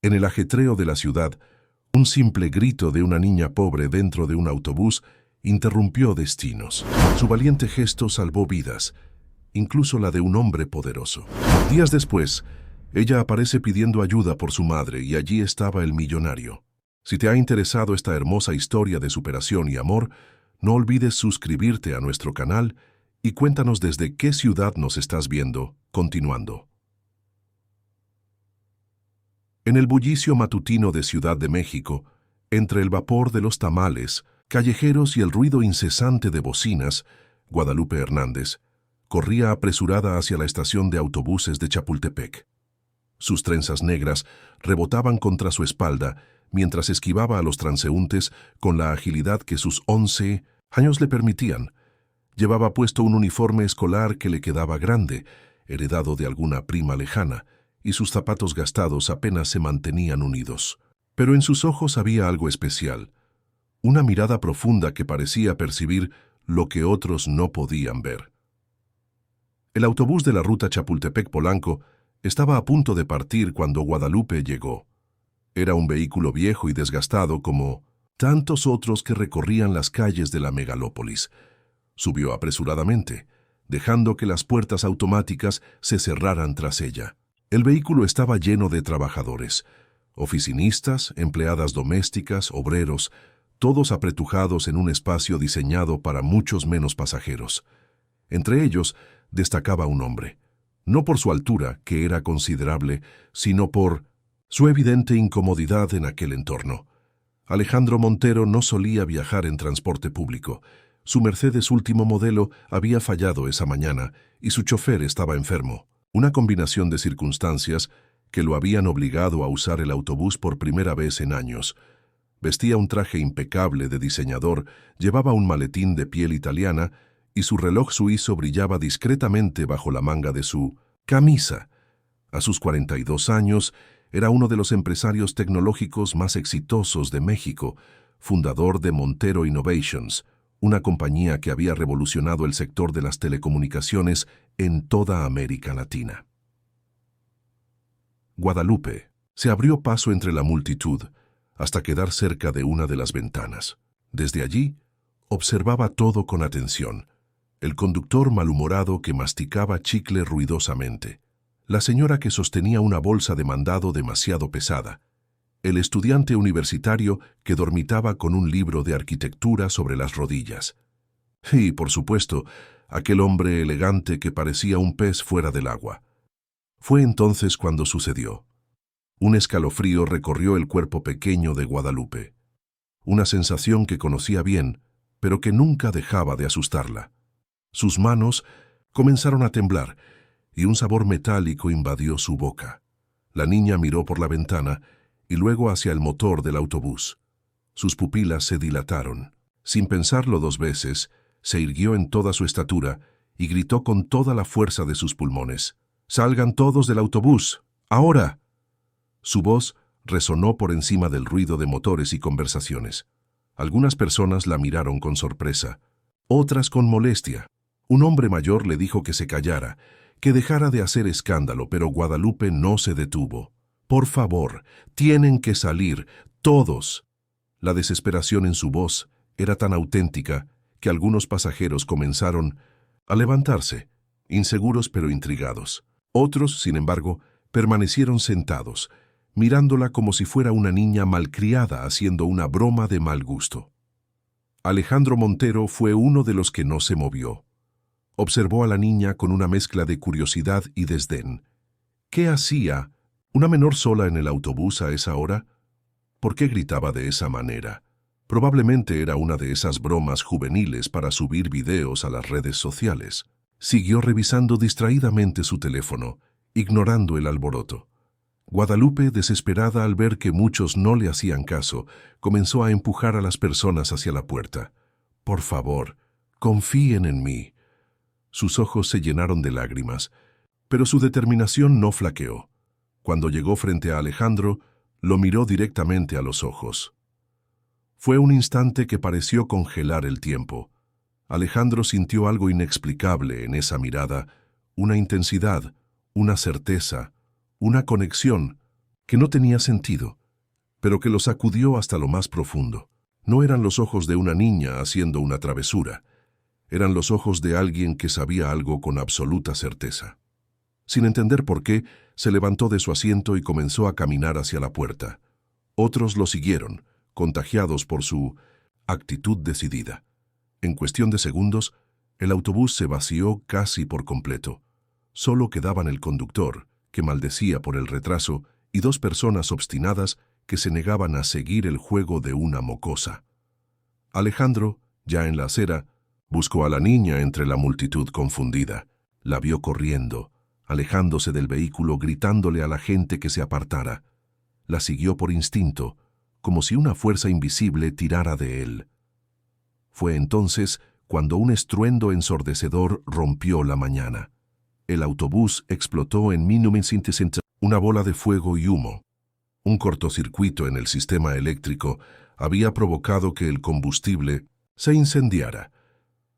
En el ajetreo de la ciudad, un simple grito de una niña pobre dentro de un autobús interrumpió destinos. Su valiente gesto salvó vidas, incluso la de un hombre poderoso. Días después, ella aparece pidiendo ayuda por su madre y allí estaba el millonario. Si te ha interesado esta hermosa historia de superación y amor, no olvides suscribirte a nuestro canal y cuéntanos desde qué ciudad nos estás viendo, continuando. En el bullicio matutino de Ciudad de México, entre el vapor de los tamales, callejeros y el ruido incesante de bocinas, Guadalupe Hernández corría apresurada hacia la estación de autobuses de Chapultepec. Sus trenzas negras rebotaban contra su espalda mientras esquivaba a los transeúntes con la agilidad que sus 11 años le permitían. Llevaba puesto un uniforme escolar que le quedaba grande, heredado de alguna prima lejana, y sus zapatos gastados apenas se mantenían unidos. Pero en sus ojos había algo especial, una mirada profunda que parecía percibir lo que otros no podían ver. El autobús de la ruta Chapultepec-Polanco estaba a punto de partir cuando Guadalupe llegó. Era un vehículo viejo y desgastado como tantos otros que recorrían las calles de la megalópolis. Subió apresuradamente, dejando que las puertas automáticas se cerraran tras ella. El vehículo estaba lleno de trabajadores, oficinistas, empleadas domésticas, obreros, todos apretujados en un espacio diseñado para muchos menos pasajeros. Entre ellos destacaba un hombre, no por su altura, que era considerable, sino por su evidente incomodidad en aquel entorno. Alejandro Montero no solía viajar en transporte público. Su Mercedes último modelo había fallado esa mañana y su chofer estaba enfermo. Una combinación de circunstancias que lo habían obligado a usar el autobús por primera vez en años. Vestía un traje impecable de diseñador, llevaba un maletín de piel italiana y su reloj suizo brillaba discretamente bajo la manga de su camisa. A sus 42 años, era uno de los empresarios tecnológicos más exitosos de México, fundador de Montero Innovations, una compañía que había revolucionado el sector de las telecomunicaciones en toda América Latina. Guadalupe se abrió paso entre la multitud hasta quedar cerca de una de las ventanas. Desde allí, observaba todo con atención. El conductor malhumorado que masticaba chicle ruidosamente, la señora que sostenía una bolsa de mandado demasiado pesada, el estudiante universitario que dormitaba con un libro de arquitectura sobre las rodillas, y, por supuesto, aquel hombre elegante que parecía un pez fuera del agua. Fue entonces cuando sucedió. Un escalofrío recorrió el cuerpo pequeño de Guadalupe, una sensación que conocía bien, pero que nunca dejaba de asustarla. Sus manos comenzaron a temblar y un sabor metálico invadió su boca. La niña miró por la ventana y luego hacia el motor del autobús. Sus pupilas se dilataron. Sin pensarlo 2 veces, se irguió en toda su estatura y gritó con toda la fuerza de sus pulmones: «¡Salgan todos del autobús! ¡Ahora!». Su voz resonó por encima del ruido de motores y conversaciones. Algunas personas la miraron con sorpresa, otras con molestia. Un hombre mayor le dijo que se callara, que dejara de hacer escándalo, pero Guadalupe no se detuvo. «Por favor, tienen que salir, todos». La desesperación en su voz era tan auténtica que algunos pasajeros comenzaron a levantarse, inseguros pero intrigados. Otros, sin embargo, permanecieron sentados, mirándola como si fuera una niña malcriada haciendo una broma de mal gusto. Alejandro Montero fue uno de los que no se movió. Observó a la niña con una mezcla de curiosidad y desdén. ¿Qué hacía una menor sola en el autobús a esa hora? ¿Por qué gritaba de esa manera? Probablemente era una de esas bromas juveniles para subir videos a las redes sociales. Siguió revisando distraídamente su teléfono, ignorando el alboroto. Guadalupe, desesperada al ver que muchos no le hacían caso, comenzó a empujar a las personas hacia la puerta. «Por favor, confíen en mí». Sus ojos se llenaron de lágrimas, pero su determinación no flaqueó. Cuando llegó frente a Alejandro, lo miró directamente a los ojos. Fue un instante que pareció congelar el tiempo. Alejandro sintió algo inexplicable en esa mirada, una intensidad, una certeza, una conexión, que no tenía sentido, pero que lo sacudió hasta lo más profundo. No eran los ojos de una niña haciendo una travesura, eran los ojos de alguien que sabía algo con absoluta certeza. Sin entender por qué, se levantó de su asiento y comenzó a caminar hacia la puerta. Otros lo siguieron, contagiados por su actitud decidida. En cuestión de segundos, el autobús se vació casi por completo. Solo quedaban el conductor, que maldecía por el retraso, y dos personas obstinadas que se negaban a seguir el juego de una mocosa. Alejandro, ya en la acera, buscó a la niña entre la multitud confundida. La vio corriendo, alejándose del vehículo, gritándole a la gente que se apartara. La siguió por instinto, como si una fuerza invisible tirara de él. Fue entonces cuando un estruendo ensordecedor rompió la mañana. El autobús explotó en una bola de fuego y humo. Un cortocircuito en el sistema eléctrico había provocado que el combustible se incendiara.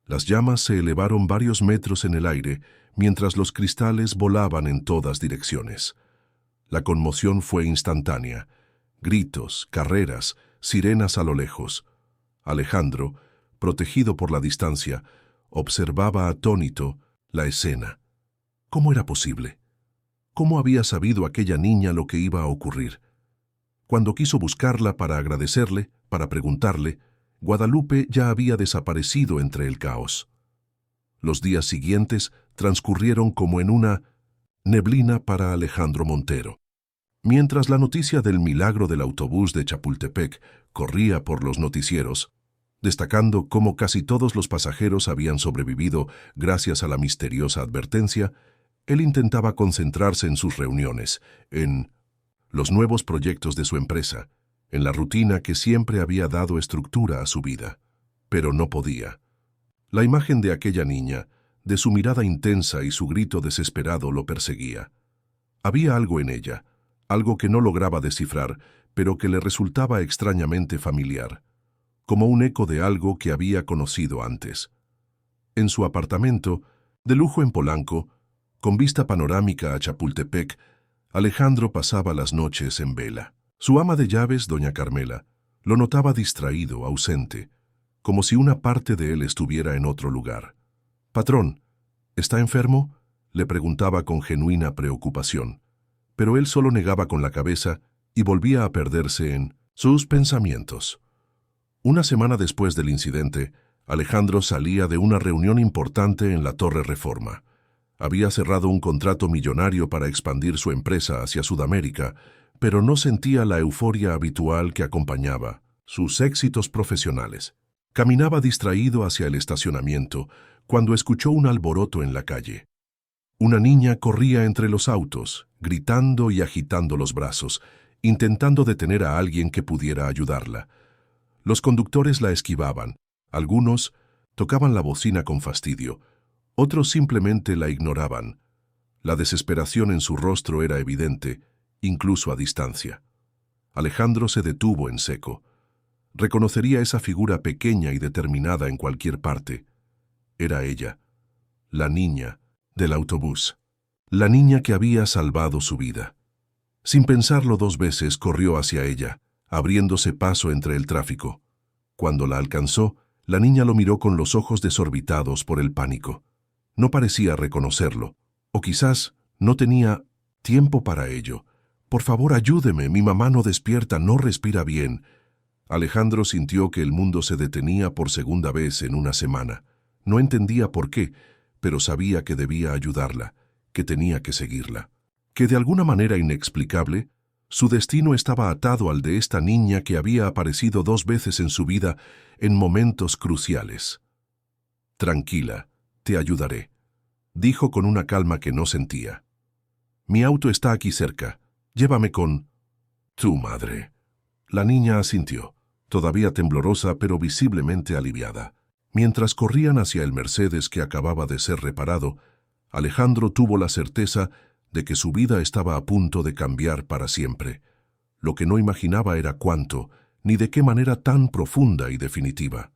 Las llamas se elevaron varios metros en el aire, mientras los cristales volaban en todas direcciones. La conmoción fue instantánea. Gritos, carreras, sirenas a lo lejos. Alejandro, protegido por la distancia, observaba atónito la escena. ¿Cómo era posible? ¿Cómo había sabido aquella niña lo que iba a ocurrir? Cuando quiso buscarla para agradecerle, para preguntarle, Guadalupe ya había desaparecido entre el caos. Los días siguientes transcurrieron como en una neblina para Alejandro Montero. Mientras la noticia del milagro del autobús de Chapultepec corría por los noticieros, destacando cómo casi todos los pasajeros habían sobrevivido gracias a la misteriosa advertencia, él intentaba concentrarse en sus reuniones, en los nuevos proyectos de su empresa, en la rutina que siempre había dado estructura a su vida. Pero no podía. La imagen de aquella niña, de su mirada intensa y su grito desesperado lo perseguía. Había algo en ella, algo que no lograba descifrar, pero que le resultaba extrañamente familiar, como un eco de algo que había conocido antes. En su apartamento, de lujo en Polanco, con vista panorámica a Chapultepec, Alejandro pasaba las noches en vela. Su ama de llaves, doña Carmela, lo notaba distraído, ausente, como si una parte de él estuviera en otro lugar. «Patrón, ¿está enfermo?», le preguntaba con genuina preocupación, pero él solo negaba con la cabeza y volvía a perderse en sus pensamientos. Una semana después del incidente, Alejandro salía de una reunión importante en la Torre Reforma. Había cerrado un contrato millonario para expandir su empresa hacia Sudamérica, pero no sentía la euforia habitual que acompañaba sus éxitos profesionales. Caminaba distraído hacia el estacionamiento cuando escuchó un alboroto en la calle. Una niña corría entre los autos, gritando y agitando los brazos, intentando detener a alguien que pudiera ayudarla. Los conductores la esquivaban, algunos tocaban la bocina con fastidio, otros simplemente la ignoraban. La desesperación en su rostro era evidente, incluso a distancia. Alejandro se detuvo en seco. Reconocería esa figura pequeña y determinada en cualquier parte. Era ella, la niña del autobús, la niña que había salvado su vida. Sin pensarlo dos veces, corrió hacia ella, abriéndose paso entre el tráfico. Cuando la alcanzó, la niña lo miró con los ojos desorbitados por el pánico. No parecía reconocerlo, o quizás no tenía tiempo para ello. «Por favor, ayúdeme, mi mamá no despierta, no respira bien». Alejandro sintió que el mundo se detenía por segunda vez en una semana. No entendía por qué, pero sabía que debía ayudarla, que tenía que seguirla. Que de alguna manera inexplicable, su destino estaba atado al de esta niña que había aparecido 2 veces en su vida en momentos cruciales. «Tranquila, te ayudaré», dijo con una calma que no sentía. «Mi auto está aquí cerca. Llévame con tu madre». La niña asintió, todavía temblorosa pero visiblemente aliviada. Mientras corrían hacia el Mercedes que acababa de ser reparado, Alejandro tuvo la certeza de que su vida estaba a punto de cambiar para siempre. Lo que no imaginaba era cuánto, ni de qué manera tan profunda y definitiva.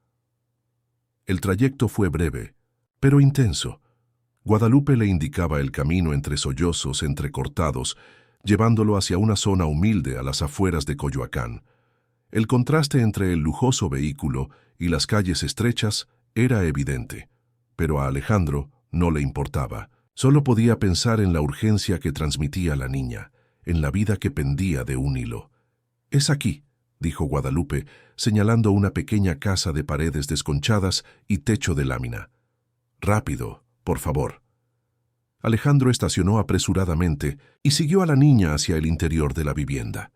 El trayecto fue breve, pero intenso. Guadalupe le indicaba el camino entre sollozos entrecortados, llevándolo hacia una zona humilde a las afueras de Coyoacán. El contraste entre el lujoso vehículo y las calles estrechas era evidente, pero a Alejandro no le importaba. Solo podía pensar en la urgencia que transmitía la niña, en la vida que pendía de un hilo. «Es aquí», dijo Guadalupe, señalando una pequeña casa de paredes desconchadas y techo de lámina. «Rápido, por favor». Alejandro estacionó apresuradamente y siguió a la niña hacia el interior de la vivienda.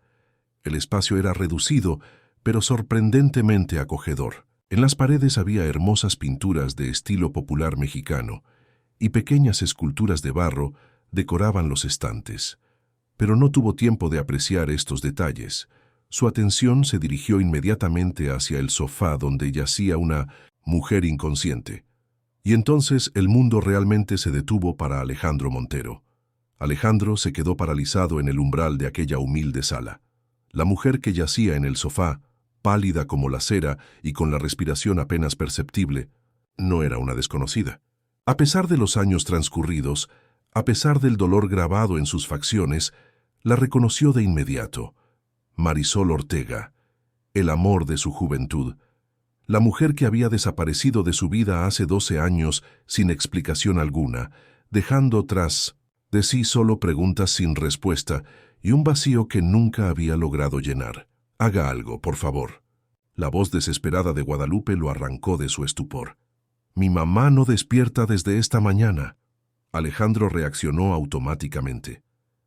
El espacio era reducido, pero sorprendentemente acogedor. En las paredes había hermosas pinturas de estilo popular mexicano y pequeñas esculturas de barro decoraban los estantes. Pero no tuvo tiempo de apreciar estos detalles. Su atención se dirigió inmediatamente hacia el sofá donde yacía una mujer inconsciente. Y entonces el mundo realmente se detuvo para Alejandro Montero. Alejandro se quedó paralizado en el umbral de aquella humilde sala. La mujer que yacía en el sofá, pálida como la cera y con la respiración apenas perceptible, no era una desconocida. A pesar de los años transcurridos, a pesar del dolor grabado en sus facciones, la reconoció de inmediato. Marisol Ortega, el amor de su juventud. La mujer que había desaparecido de su vida hace 12 años sin explicación alguna, dejando tras de sí solo preguntas sin respuesta y un vacío que nunca había logrado llenar. «Haga algo, por favor». La voz desesperada de Guadalupe lo arrancó de su estupor. «Mi mamá no despierta desde esta mañana». Alejandro reaccionó automáticamente.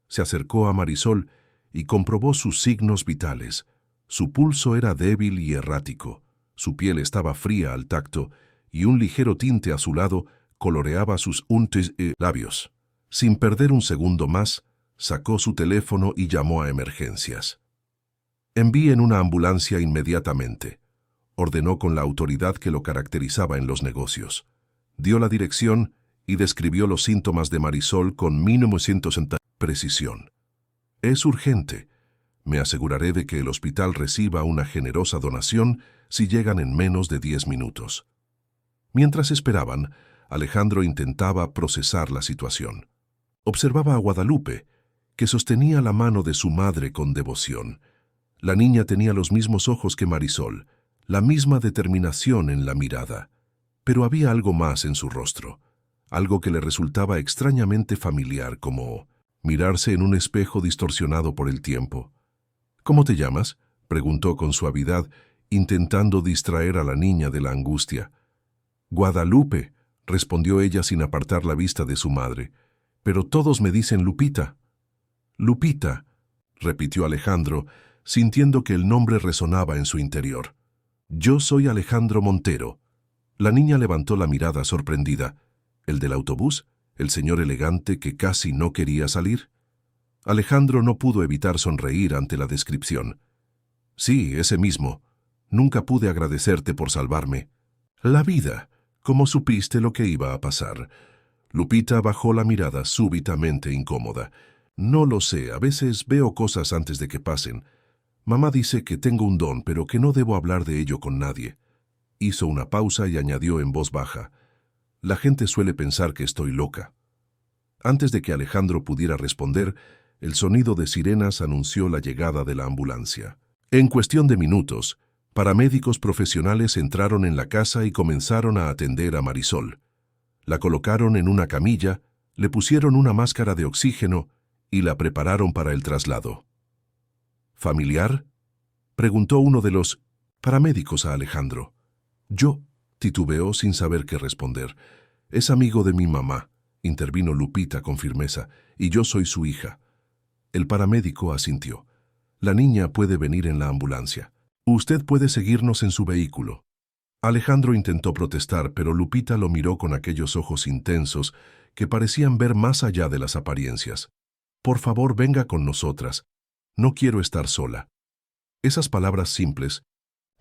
Se acercó a Marisol y comprobó sus signos vitales. Su pulso era débil y errático. Su piel estaba fría al tacto y un ligero tinte azulado coloreaba sus untes y labios. Sin perder un segundo más, sacó su teléfono y llamó a emergencias. «Envíen una ambulancia inmediatamente», ordenó con la autoridad que lo caracterizaba en los negocios. Dio la dirección y describió los síntomas de Marisol con 1960 precisión. «Es urgente. Me aseguraré de que el hospital reciba una generosa donación si llegan en menos de 10 minutos». Mientras esperaban, Alejandro intentaba procesar la situación. Observaba a Guadalupe, que sostenía la mano de su madre con devoción. La niña tenía los mismos ojos que Marisol, la misma determinación en la mirada, pero había algo más en su rostro, algo que le resultaba extrañamente familiar, como mirarse en un espejo distorsionado por el tiempo. «¿Cómo te llamas?», preguntó con suavidad, intentando distraer a la niña de la angustia. «Guadalupe», respondió ella sin apartar la vista de su madre, «pero todos me dicen Lupita». «Lupita», repitió Alejandro, sintiendo que el nombre resonaba en su interior. «Yo soy Alejandro Montero». La niña levantó la mirada sorprendida. «¿El del autobús? ¿El señor elegante que casi no quería salir?». Alejandro no pudo evitar sonreír ante la descripción. «Sí, ese mismo. Nunca pude agradecerte por salvarme». «La vida. ¿Cómo supiste lo que iba a pasar?». Lupita bajó la mirada súbitamente incómoda. «No lo sé, a veces veo cosas antes de que pasen. Mamá dice que tengo un don, pero que no debo hablar de ello con nadie». Hizo una pausa y añadió en voz baja. «La gente suele pensar que estoy loca». Antes de que Alejandro pudiera responder, el sonido de sirenas anunció la llegada de la ambulancia. En cuestión de minutos, paramédicos profesionales entraron en la casa y comenzaron a atender a Marisol. La colocaron en una camilla, le pusieron una máscara de oxígeno y la prepararon para el traslado. «¿Familiar?», preguntó uno de los paramédicos a Alejandro. «Yo», titubeó sin saber qué responder. «Es amigo de mi mamá», intervino Lupita con firmeza, «y yo soy su hija». El paramédico asintió. «La niña puede venir en la ambulancia. Usted puede seguirnos en su vehículo». Alejandro intentó protestar, pero Lupita lo miró con aquellos ojos intensos que parecían ver más allá de las apariencias. «Por favor, venga con nosotras. No quiero estar sola». Esas palabras simples,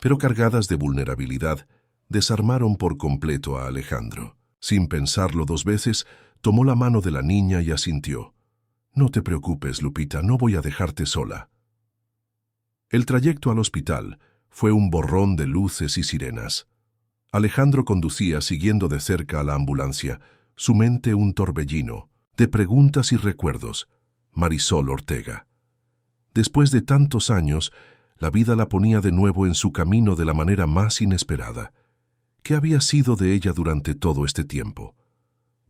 pero cargadas de vulnerabilidad, desarmaron por completo a Alejandro. Sin pensarlo 2 veces, tomó la mano de la niña y asintió. «No te preocupes, Lupita, no voy a dejarte sola». El trayecto al hospital fue un borrón de luces y sirenas. Alejandro conducía siguiendo de cerca a la ambulancia, su mente un torbellino de preguntas y recuerdos. Marisol Ortega. Después de tantos años, la vida la ponía de nuevo en su camino de la manera más inesperada. ¿Qué había sido de ella durante todo este tiempo?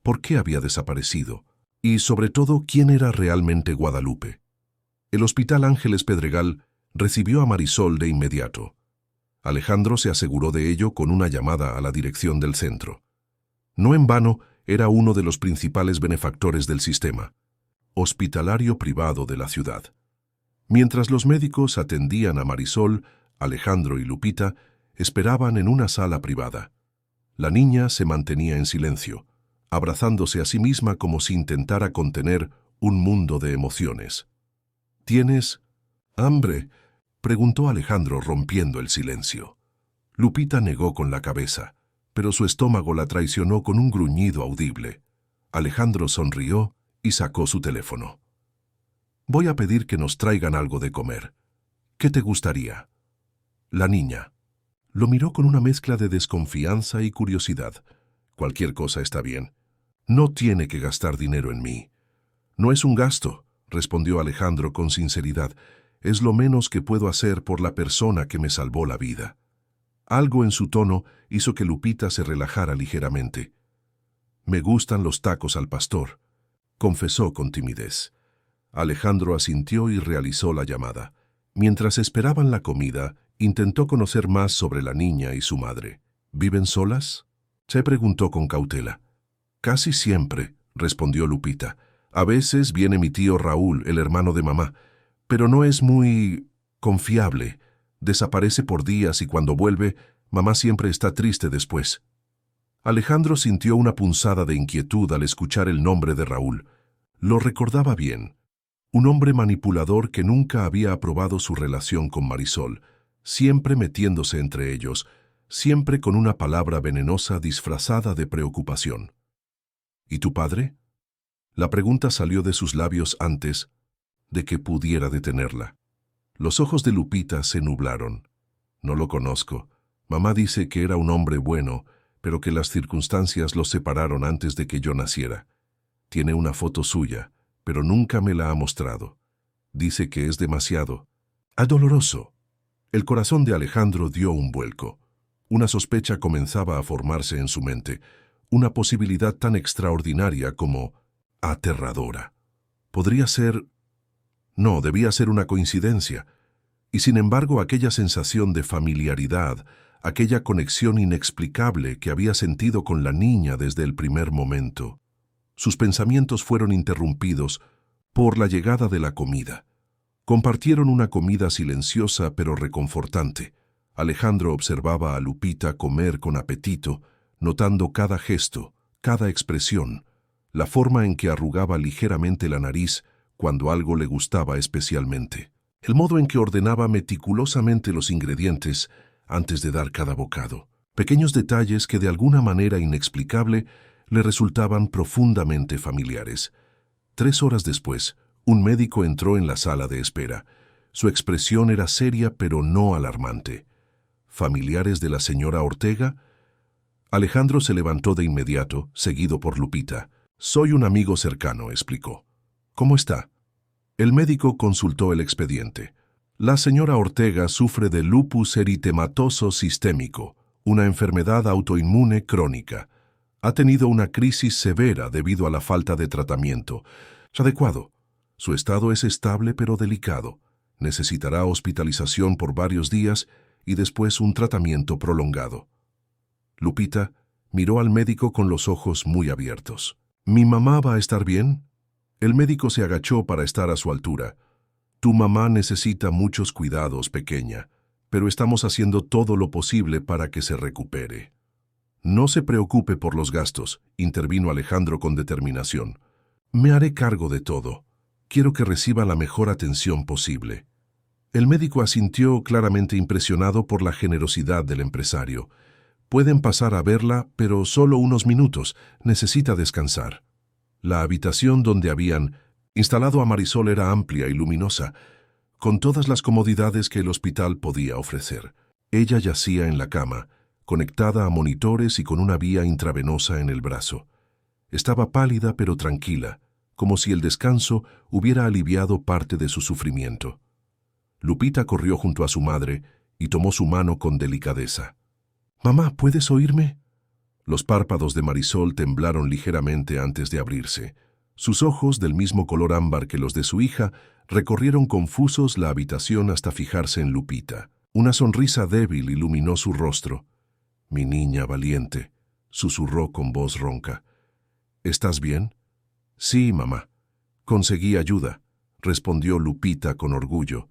¿Por qué había desaparecido? Y, sobre todo, ¿quién era realmente Guadalupe? El Hospital Ángeles Pedregal recibió a Marisol de inmediato. Alejandro se aseguró de ello con una llamada a la dirección del centro. No en vano, era uno de los principales benefactores del sistema hospitalario privado de la ciudad. Mientras los médicos atendían a Marisol, Alejandro y Lupita esperaban en una sala privada. La niña se mantenía en silencio, abrazándose a sí misma como si intentara contener un mundo de emociones. ¿Tienes hambre?, preguntó Alejandro rompiendo el silencio. Lupita negó con la cabeza, pero su estómago la traicionó con un gruñido audible. Alejandro sonrió y sacó su teléfono. «Voy a pedir que nos traigan algo de comer. ¿Qué te gustaría?» La niña lo miró con una mezcla de desconfianza y curiosidad. «Cualquier cosa está bien. No tiene que gastar dinero en mí». «No es un gasto», respondió Alejandro con sinceridad. «Es lo menos que puedo hacer por la persona que me salvó la vida». Algo en su tono hizo que Lupita se relajara ligeramente. «Me gustan los tacos al pastor», confesó con timidez. Alejandro asintió y realizó la llamada. Mientras esperaban la comida, intentó conocer más sobre la niña y su madre. ¿Viven solas?, se preguntó con cautela. «Casi siempre», respondió Lupita. «A veces viene mi tío Raúl, el hermano de mamá, pero no es muy confiable. Desaparece por días y cuando vuelve, mamá siempre está triste después». Alejandro sintió una punzada de inquietud al escuchar el nombre de Raúl. Lo recordaba bien. Un hombre manipulador que nunca había aprobado su relación con Marisol, siempre metiéndose entre ellos, siempre con una palabra venenosa disfrazada de preocupación. ¿Y tu padre? La pregunta salió de sus labios antes de que pudiera detenerla. Los ojos de Lupita se nublaron. «No lo conozco. Mamá dice que era un hombre bueno, pero que las circunstancias los separaron antes de que yo naciera. Tiene una foto suya, pero nunca me la ha mostrado. Dice que es demasiado doloroso». El corazón de Alejandro dio un vuelco. Una sospecha comenzaba a formarse en su mente, una posibilidad tan extraordinaria como aterradora. Podría ser... No, debía ser una coincidencia. Y sin embargo, aquella sensación de familiaridad, aquella conexión inexplicable que había sentido con la niña desde el primer momento. Sus pensamientos fueron interrumpidos por la llegada de la comida. Compartieron una comida silenciosa pero reconfortante. Alejandro observaba a Lupita comer con apetito, notando cada gesto, cada expresión, la forma en que arrugaba ligeramente la nariz cuando algo le gustaba especialmente, el modo en que ordenaba meticulosamente los ingredientes antes de dar cada bocado, pequeños detalles que de alguna manera inexplicable le resultaban profundamente familiares. 3 horas después, un médico entró en la sala de espera. Su expresión era seria pero no alarmante. ¿Familiares de la señora Ortega? Alejandro se levantó de inmediato, seguido por Lupita. «Soy un amigo cercano», explicó. «¿Cómo está?» El médico consultó el expediente. La señora Ortega sufre de lupus eritematoso sistémico, una enfermedad autoinmune crónica. Ha tenido una crisis severa debido a la falta de tratamiento adecuado. Su estado es estable pero delicado. Necesitará hospitalización por varios días y después un tratamiento prolongado. Lupita miró al médico con los ojos muy abiertos. «¿Mi mamá va a estar bien?» El médico se agachó para estar a su altura. «Tu mamá necesita muchos cuidados, pequeña, pero estamos haciendo todo lo posible para que se recupere». «No se preocupe por los gastos», intervino Alejandro con determinación. «Me haré cargo de todo. Quiero que reciba la mejor atención posible». El médico asintió, claramente impresionado por la generosidad del empresario. «Pueden pasar a verla, pero solo unos minutos. Necesita descansar». La habitación donde habían instalado a Marisol era amplia y luminosa, con todas las comodidades que el hospital podía ofrecer. Ella yacía en la cama, conectada a monitores y con una vía intravenosa en el brazo. Estaba pálida pero tranquila, como si el descanso hubiera aliviado parte de su sufrimiento. Lupita corrió junto a su madre y tomó su mano con delicadeza. «Mamá, ¿puedes oírme?» Los párpados de Marisol temblaron ligeramente antes de abrirse. Sus ojos, del mismo color ámbar que los de su hija, recorrieron confusos la habitación hasta fijarse en Lupita. Una sonrisa débil iluminó su rostro. «Mi niña valiente», susurró con voz ronca. «¿Estás bien?» «Sí, mamá. Conseguí ayuda», respondió Lupita con orgullo.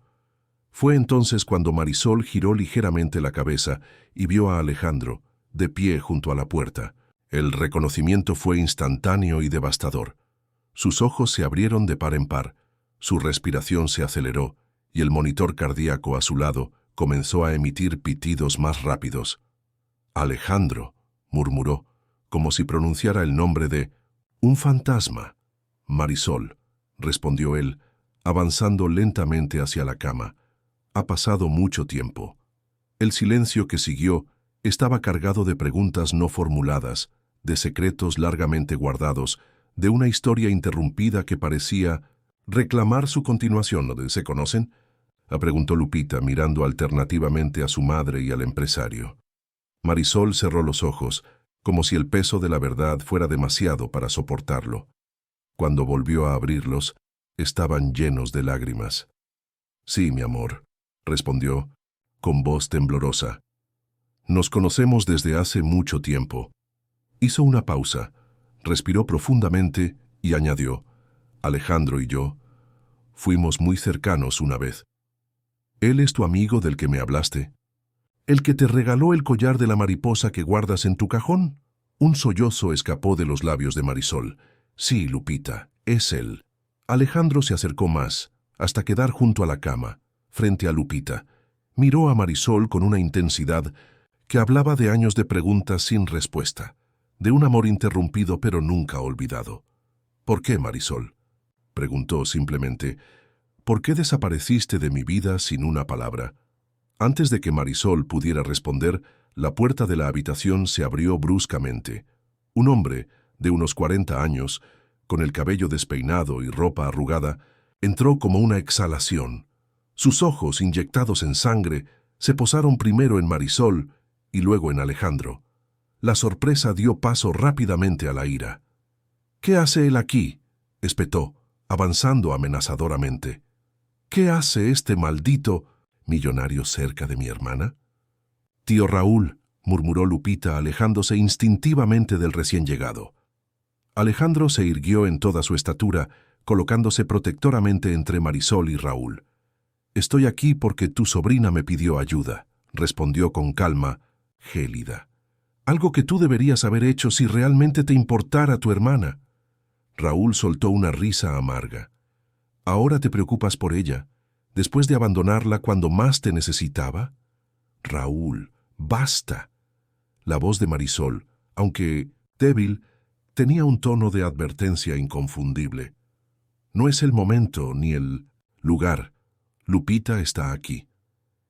Fue entonces cuando Marisol giró ligeramente la cabeza y vio a Alejandro, de pie junto a la puerta. El reconocimiento fue instantáneo y devastador. Sus ojos se abrieron de par en par, su respiración se aceleró y el monitor cardíaco a su lado comenzó a emitir pitidos más rápidos. «Alejandro», murmuró, como si pronunciara el nombre de un fantasma. «Marisol», respondió él, avanzando lentamente hacia la cama. «Ha pasado mucho tiempo». El silencio que siguió estaba cargado de preguntas no formuladas, de secretos largamente guardados, de una historia interrumpida que parecía reclamar su continuación. ¿Se conocen?, preguntó Lupita, mirando alternativamente a su madre y al empresario. Marisol cerró los ojos, como si el peso de la verdad fuera demasiado para soportarlo. Cuando volvió a abrirlos, estaban llenos de lágrimas. «Sí, mi amor», respondió, con voz temblorosa. «Nos conocemos desde hace mucho tiempo». Hizo una pausa, respiró profundamente y añadió: «Alejandro y yo fuimos muy cercanos una vez». «¿Él es tu amigo del que me hablaste? ¿El que te regaló el collar de la mariposa que guardas en tu cajón?» Un sollozo escapó de los labios de Marisol. «Sí, Lupita, es él». Alejandro se acercó más, hasta quedar junto a la cama, frente a Lupita. Miró a Marisol con una intensidad que hablaba de años de preguntas sin respuesta, de un amor interrumpido pero nunca olvidado. «¿Por qué, Marisol?», preguntó simplemente. «¿Por qué desapareciste de mi vida sin una palabra?». Antes de que Marisol pudiera responder, la puerta de la habitación se abrió bruscamente. Un hombre, de unos 40 años, con el cabello despeinado y ropa arrugada, entró como una exhalación. Sus ojos, inyectados en sangre, se posaron primero en Marisol y luego en Alejandro. La sorpresa dio paso rápidamente a la ira. «¿Qué hace él aquí?», espetó, avanzando amenazadoramente. «¿Qué hace este maldito millonario cerca de mi hermana?». «Tío Raúl», murmuró Lupita, alejándose instintivamente del recién llegado. Alejandro se irguió en toda su estatura, colocándose protectoramente entre Marisol y Raúl. «Estoy aquí porque tu sobrina me pidió ayuda», respondió con calma, gélida. «Algo que tú deberías haber hecho si realmente te importara tu hermana». Raúl soltó una risa amarga. «¿Ahora te preocupas por ella, después de abandonarla cuando más te necesitaba?» «Raúl, basta». La voz de Marisol, aunque débil, tenía un tono de advertencia inconfundible. «No es el momento ni el lugar. Lupita está aquí».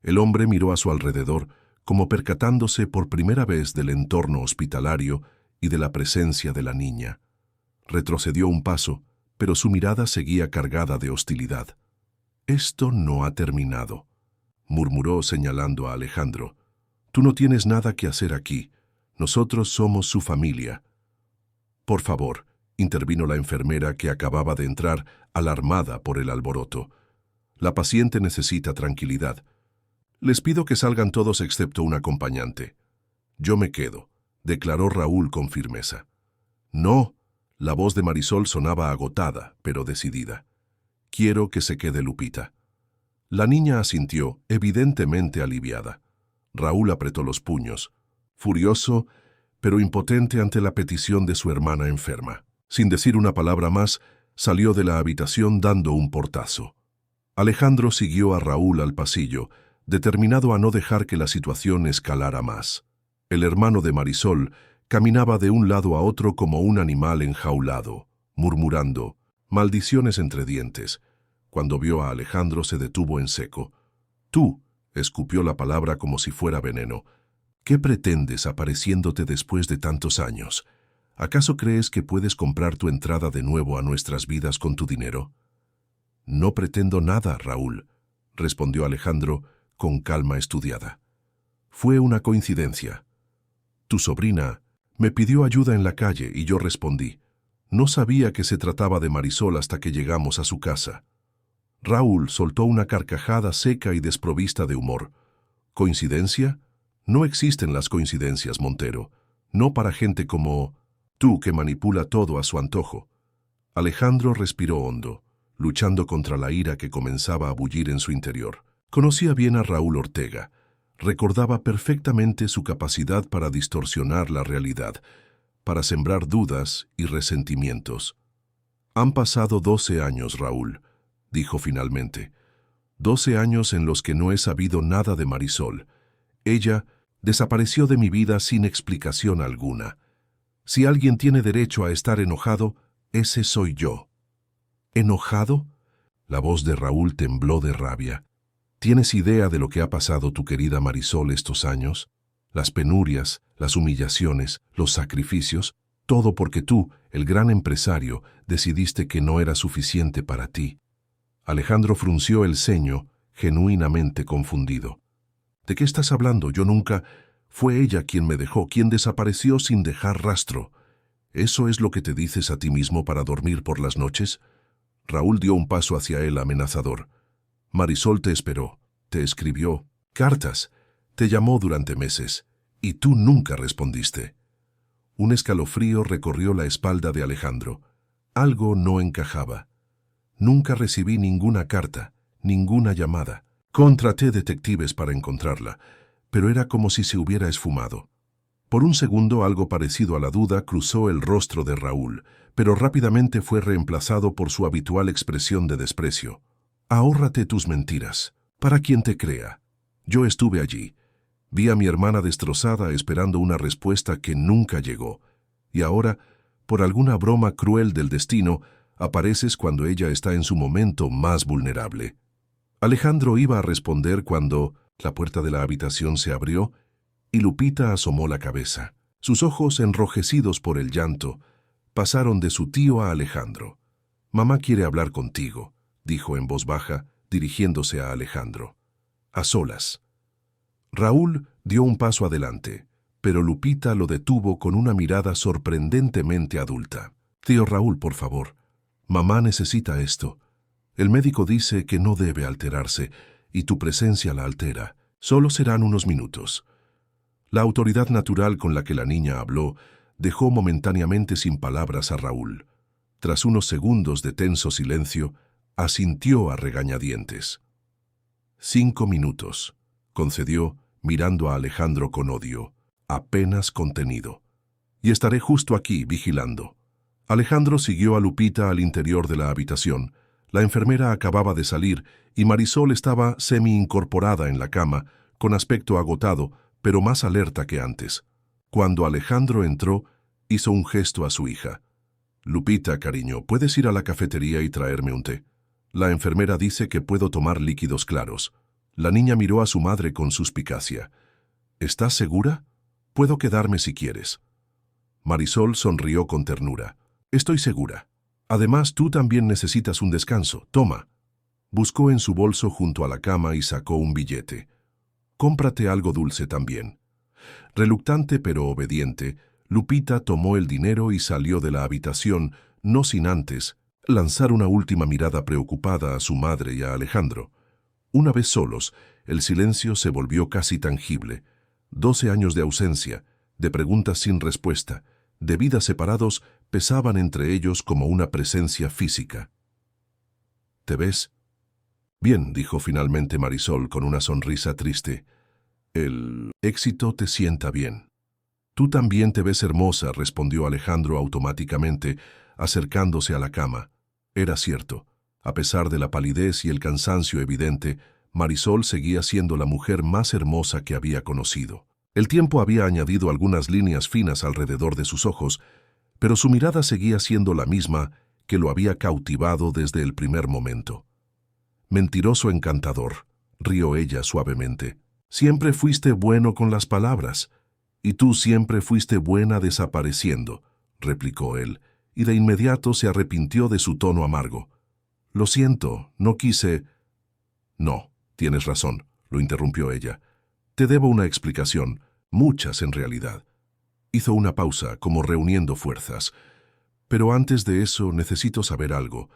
El hombre miró a su alrededor, como percatándose por primera vez del entorno hospitalario y de la presencia de la niña. Retrocedió un paso, pero su mirada seguía cargada de hostilidad. «Esto no ha terminado», murmuró señalando a Alejandro. «Tú no tienes nada que hacer aquí. Nosotros somos su familia». «Por favor», intervino la enfermera que acababa de entrar, alarmada por el alboroto. «La paciente necesita tranquilidad. Les pido que salgan todos excepto un acompañante». «Yo me quedo», declaró Raúl con firmeza. «No», la voz de Marisol sonaba agotada, pero decidida. «Quiero que se quede Lupita». La niña asintió, evidentemente aliviada. Raúl apretó los puños, furioso, pero impotente ante la petición de su hermana enferma. Sin decir una palabra más, salió de la habitación dando un portazo. Alejandro siguió a Raúl al pasillo, determinado a no dejar que la situación escalara más. El hermano de Marisol caminaba de un lado a otro como un animal enjaulado, murmurando maldiciones entre dientes. Cuando vio a Alejandro se detuvo en seco. «Tú», escupió la palabra como si fuera veneno. «¿Qué pretendes apareciéndote después de tantos años? ¿Acaso crees que puedes comprar tu entrada de nuevo a nuestras vidas con tu dinero? No pretendo nada, Raúl, respondió Alejandro con calma estudiada. Fue una coincidencia. Tu sobrina me pidió ayuda en la calle y yo respondí. No sabía que se trataba de Marisol hasta que llegamos a su casa. Raúl soltó una carcajada seca y desprovista de humor. ¿Coincidencia? No existen las coincidencias, Montero. No para gente como tú que manipula todo a su antojo. Alejandro respiró hondo, luchando contra la ira que comenzaba a bullir en su interior. Conocía bien a Raúl Ortega. Recordaba perfectamente su capacidad para distorsionar la realidad, para sembrar dudas y resentimientos. Han pasado 12 años, Raúl, dijo finalmente. 12 años en los que no he sabido nada de Marisol. Ella desapareció de mi vida sin explicación alguna. Si alguien tiene derecho a estar enojado, ese soy yo. ¿Enojado? La voz de Raúl tembló de rabia. ¿Tienes idea de lo que ha pasado tu querida Marisol estos años? Las penurias, las humillaciones, los sacrificios, todo porque tú, el gran empresario, decidiste que no era suficiente para ti. Alejandro frunció el ceño, genuinamente confundido. ¿De qué estás hablando? Yo nunca... Fue ella quien me dejó, quien desapareció sin dejar rastro. ¿Eso es lo que te dices a ti mismo para dormir por las noches? Raúl dio un paso hacia él amenazador. Marisol te esperó, te escribió cartas, te llamó durante meses, y tú nunca respondiste. Un escalofrío recorrió la espalda de Alejandro. Algo no encajaba. Nunca recibí ninguna carta, ninguna llamada. Contraté detectives para encontrarla, pero era como si se hubiera esfumado. Por un segundo algo parecido a la duda cruzó el rostro de Raúl, pero rápidamente fue reemplazado por su habitual expresión de desprecio. Ahórrate tus mentiras, para quien te crea. Yo estuve allí. Vi a mi hermana destrozada esperando una respuesta que nunca llegó. Y ahora, por alguna broma cruel del destino, apareces cuando ella está en su momento más vulnerable. Alejandro iba a responder cuando la puerta de la habitación se abrió y Lupita asomó la cabeza. Sus ojos, enrojecidos por el llanto, pasaron de su tío a Alejandro. «Mamá quiere hablar contigo», dijo en voz baja, dirigiéndose a Alejandro. A solas. Raúl dio un paso adelante, pero Lupita lo detuvo con una mirada sorprendentemente adulta. «Tío Raúl, por favor, mamá necesita esto. El médico dice que no debe alterarse, y tu presencia la altera. Solo serán unos minutos». La autoridad natural con la que la niña habló dejó momentáneamente sin palabras a Raúl. Tras unos segundos de tenso silencio, asintió a regañadientes. 5 minutos, concedió, mirando a Alejandro con odio, apenas contenido. Y estaré justo aquí, vigilando. Alejandro siguió a Lupita al interior de la habitación. La enfermera acababa de salir y Marisol estaba semi-incorporada en la cama, con aspecto agotado, pero más alerta que antes. Cuando Alejandro entró, hizo un gesto a su hija. «Lupita, cariño, ¿puedes ir a la cafetería y traerme un té? La enfermera dice que puedo tomar líquidos claros». La niña miró a su madre con suspicacia. «¿Estás segura? Puedo quedarme si quieres». Marisol sonrió con ternura. «Estoy segura. Además, tú también necesitas un descanso. Toma». Buscó en su bolso junto a la cama y sacó un billete. «Cómprate algo dulce también». Reluctante pero obediente, Lupita tomó el dinero y salió de la habitación, no sin antes lanzar una última mirada preocupada a su madre y a Alejandro. Una vez solos, el silencio se volvió casi tangible. 12 años de ausencia, de preguntas sin respuesta, de vidas separados, pesaban entre ellos como una presencia física. «¿Te ves?» «Bien», dijo finalmente Marisol con una sonrisa triste. «El éxito te sienta bien». «Tú también te ves hermosa», respondió Alejandro automáticamente, acercándose a la cama. Era cierto. A pesar de la palidez y el cansancio evidente, Marisol seguía siendo la mujer más hermosa que había conocido. El tiempo había añadido algunas líneas finas alrededor de sus ojos, pero su mirada seguía siendo la misma que lo había cautivado desde el primer momento. «Mentiroso encantador», rió ella suavemente. «Siempre fuiste bueno con las palabras, y tú siempre fuiste buena desapareciendo. replicó él, y de inmediato se arrepintió de su tono amargo. Lo siento, no quise... No, tienes razón, lo interrumpió ella. Te debo una explicación, muchas en realidad. Hizo una pausa, como reuniendo fuerzas. Pero antes de eso necesito saber algo.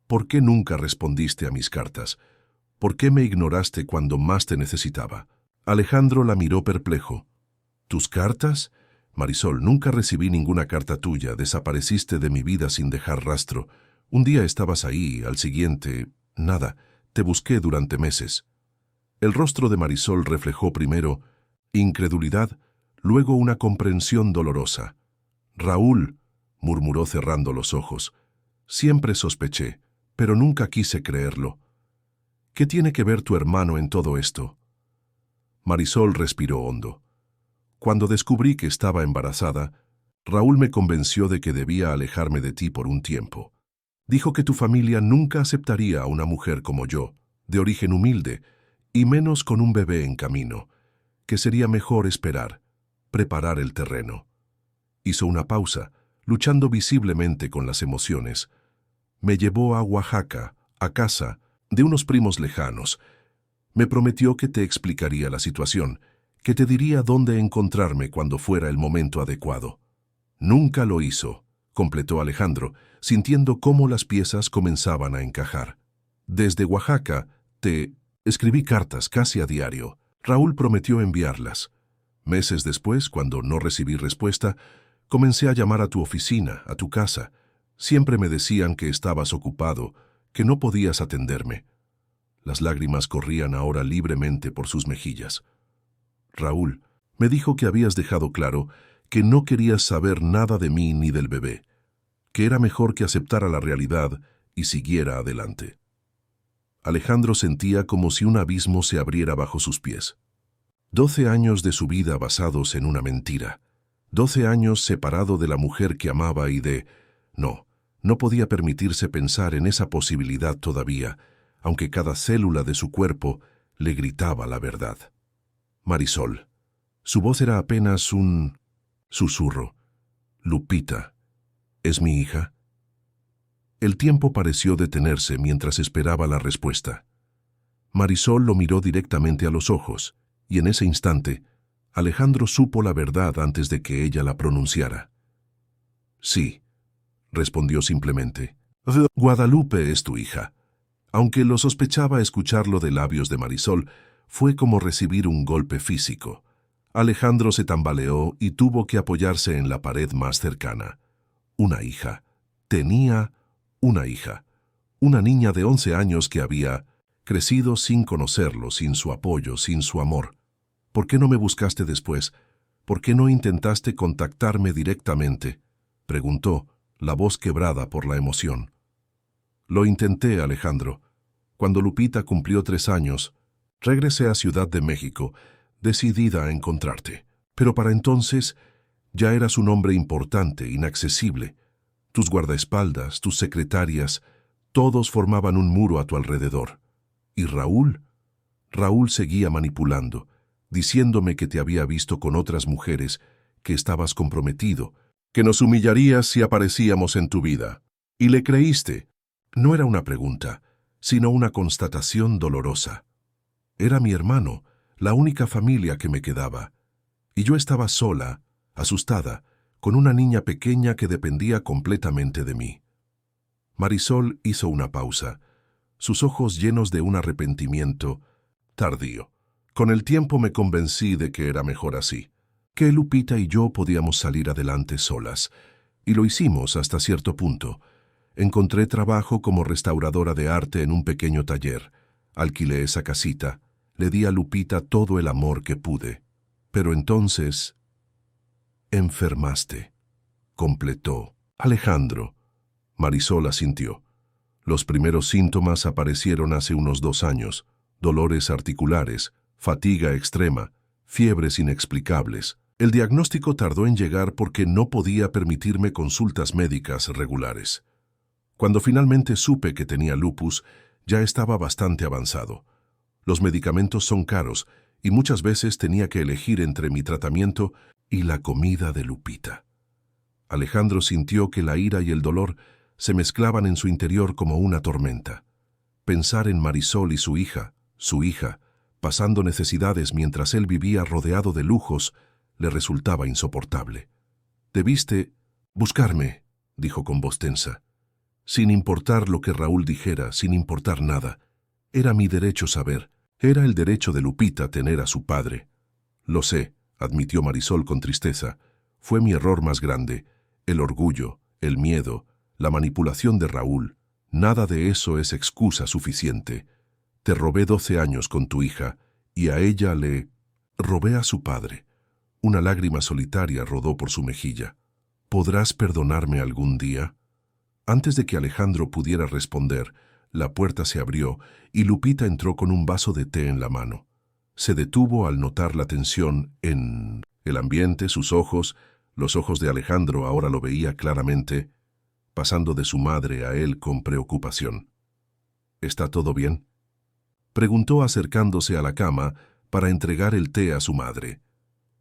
¿Por qué nunca respondiste a mis cartas? ¿Por qué me ignoraste cuando más te necesitaba? Alejandro la miró perplejo. ¿Tus cartas? Marisol, nunca recibí ninguna carta tuya, desapareciste de mi vida sin dejar rastro. Un día estabas ahí, al siguiente, nada, te busqué durante meses. El rostro de Marisol reflejó primero incredulidad, luego una comprensión dolorosa. Raúl, murmuró cerrando los ojos, siempre sospeché, pero nunca quise creerlo. ¿Qué tiene que ver tu hermano en todo esto? Marisol respiró hondo. Cuando descubrí que estaba embarazada, Raúl me convenció de que debía alejarme de ti por un tiempo. Dijo que tu familia nunca aceptaría a una mujer como yo, de origen humilde, y menos con un bebé en camino, que sería mejor esperar, preparar el terreno. Hizo una pausa, luchando visiblemente con las emociones. Me llevó a Oaxaca, a casa, de unos primos lejanos. Me prometió que te explicaría la situación, que te diría dónde encontrarme cuando fuera el momento adecuado. Nunca lo hizo, completó Alejandro, sintiendo cómo las piezas comenzaban a encajar. Desde Oaxaca, te escribí cartas casi a diario. Raúl prometió enviarlas. Meses después, cuando no recibí respuesta, comencé a llamar a tu oficina, a tu casa. Siempre me decían que estabas ocupado, que no podías atenderme. Las lágrimas corrían ahora libremente por sus mejillas. Raúl, me dijo que habías dejado claro que no querías saber nada de mí ni del bebé, que era mejor que aceptara la realidad y siguiera adelante. Alejandro sentía como si un abismo se abriera bajo sus pies. 12 años de su vida basados en una mentira. 12 años separado de la mujer que amaba y de... No podía permitirse pensar en esa posibilidad todavía, aunque cada célula de su cuerpo le gritaba la verdad. Marisol. Su voz era apenas un susurro. Lupita. ¿Es mi hija? El tiempo pareció detenerse mientras esperaba la respuesta. Marisol lo miró directamente a los ojos, y en ese instante, Alejandro supo la verdad antes de que ella la pronunciara. Sí, respondió simplemente. Guadalupe es tu hija. Aunque lo sospechaba, escucharlo de labios de Marisol fue como recibir un golpe físico. Alejandro se tambaleó y tuvo que apoyarse en la pared más cercana. Una hija. Tenía una hija. Una niña de 11 años que había crecido sin conocerlo, sin su apoyo, sin su amor. ¿Por qué no me buscaste después? ¿Por qué no intentaste contactarme directamente? Preguntó, la voz quebrada por la emoción. Lo intenté, Alejandro. Cuando Lupita cumplió 3 años, regresé a Ciudad de México, decidida a encontrarte. Pero para entonces ya eras un hombre importante, inaccesible. Tus guardaespaldas, tus secretarias, todos formaban un muro a tu alrededor. ¿Y Raúl? Raúl seguía manipulando, diciéndome que te había visto con otras mujeres, que estabas comprometido, que nos humillarías si aparecíamos en tu vida. Y le creíste. No era una pregunta, sino una constatación dolorosa. Era mi hermano, la única familia que me quedaba. Y yo estaba sola, asustada, con una niña pequeña que dependía completamente de mí. Marisol hizo una pausa, sus ojos llenos de un arrepentimiento tardío. Con el tiempo me convencí de que era mejor así, que Lupita y yo podíamos salir adelante solas, y lo hicimos hasta cierto punto. Encontré trabajo como restauradora de arte en un pequeño taller. Alquilé esa casita, le di a Lupita todo el amor que pude. Pero entonces... enfermaste, completó Alejandro. Marisol asintió. Los primeros síntomas aparecieron hace unos 2 años, dolores articulares, fatiga extrema, fiebres inexplicables. El diagnóstico tardó en llegar porque no podía permitirme consultas médicas regulares. Cuando finalmente supe que tenía lupus, ya estaba bastante avanzado. Los medicamentos son caros y muchas veces tenía que elegir entre mi tratamiento y la comida de Lupita. Alejandro sintió que la ira y el dolor se mezclaban en su interior como una tormenta. Pensar en Marisol y su hija, pasando necesidades mientras él vivía rodeado de lujos, le resultaba insoportable. «Debiste buscarme», dijo con voz tensa. Sin importar lo que Raúl dijera, sin importar nada. Era mi derecho saber. Era el derecho de Lupita tener a su padre. «Lo sé», admitió Marisol con tristeza. «Fue mi error más grande. El orgullo, el miedo, la manipulación de Raúl. Nada de eso es excusa suficiente. Te robé 12 años con tu hija, y a ella le robé a su padre». Una lágrima solitaria rodó por su mejilla. «¿Podrás perdonarme algún día?» Antes de que Alejandro pudiera responder, la puerta se abrió y Lupita entró con un vaso de té en la mano. Se detuvo al notar la tensión en el ambiente, sus ojos. Los ojos de Alejandro ahora lo veía claramente, pasando de su madre a él con preocupación. «¿Está todo bien?», preguntó acercándose a la cama para entregar el té a su madre.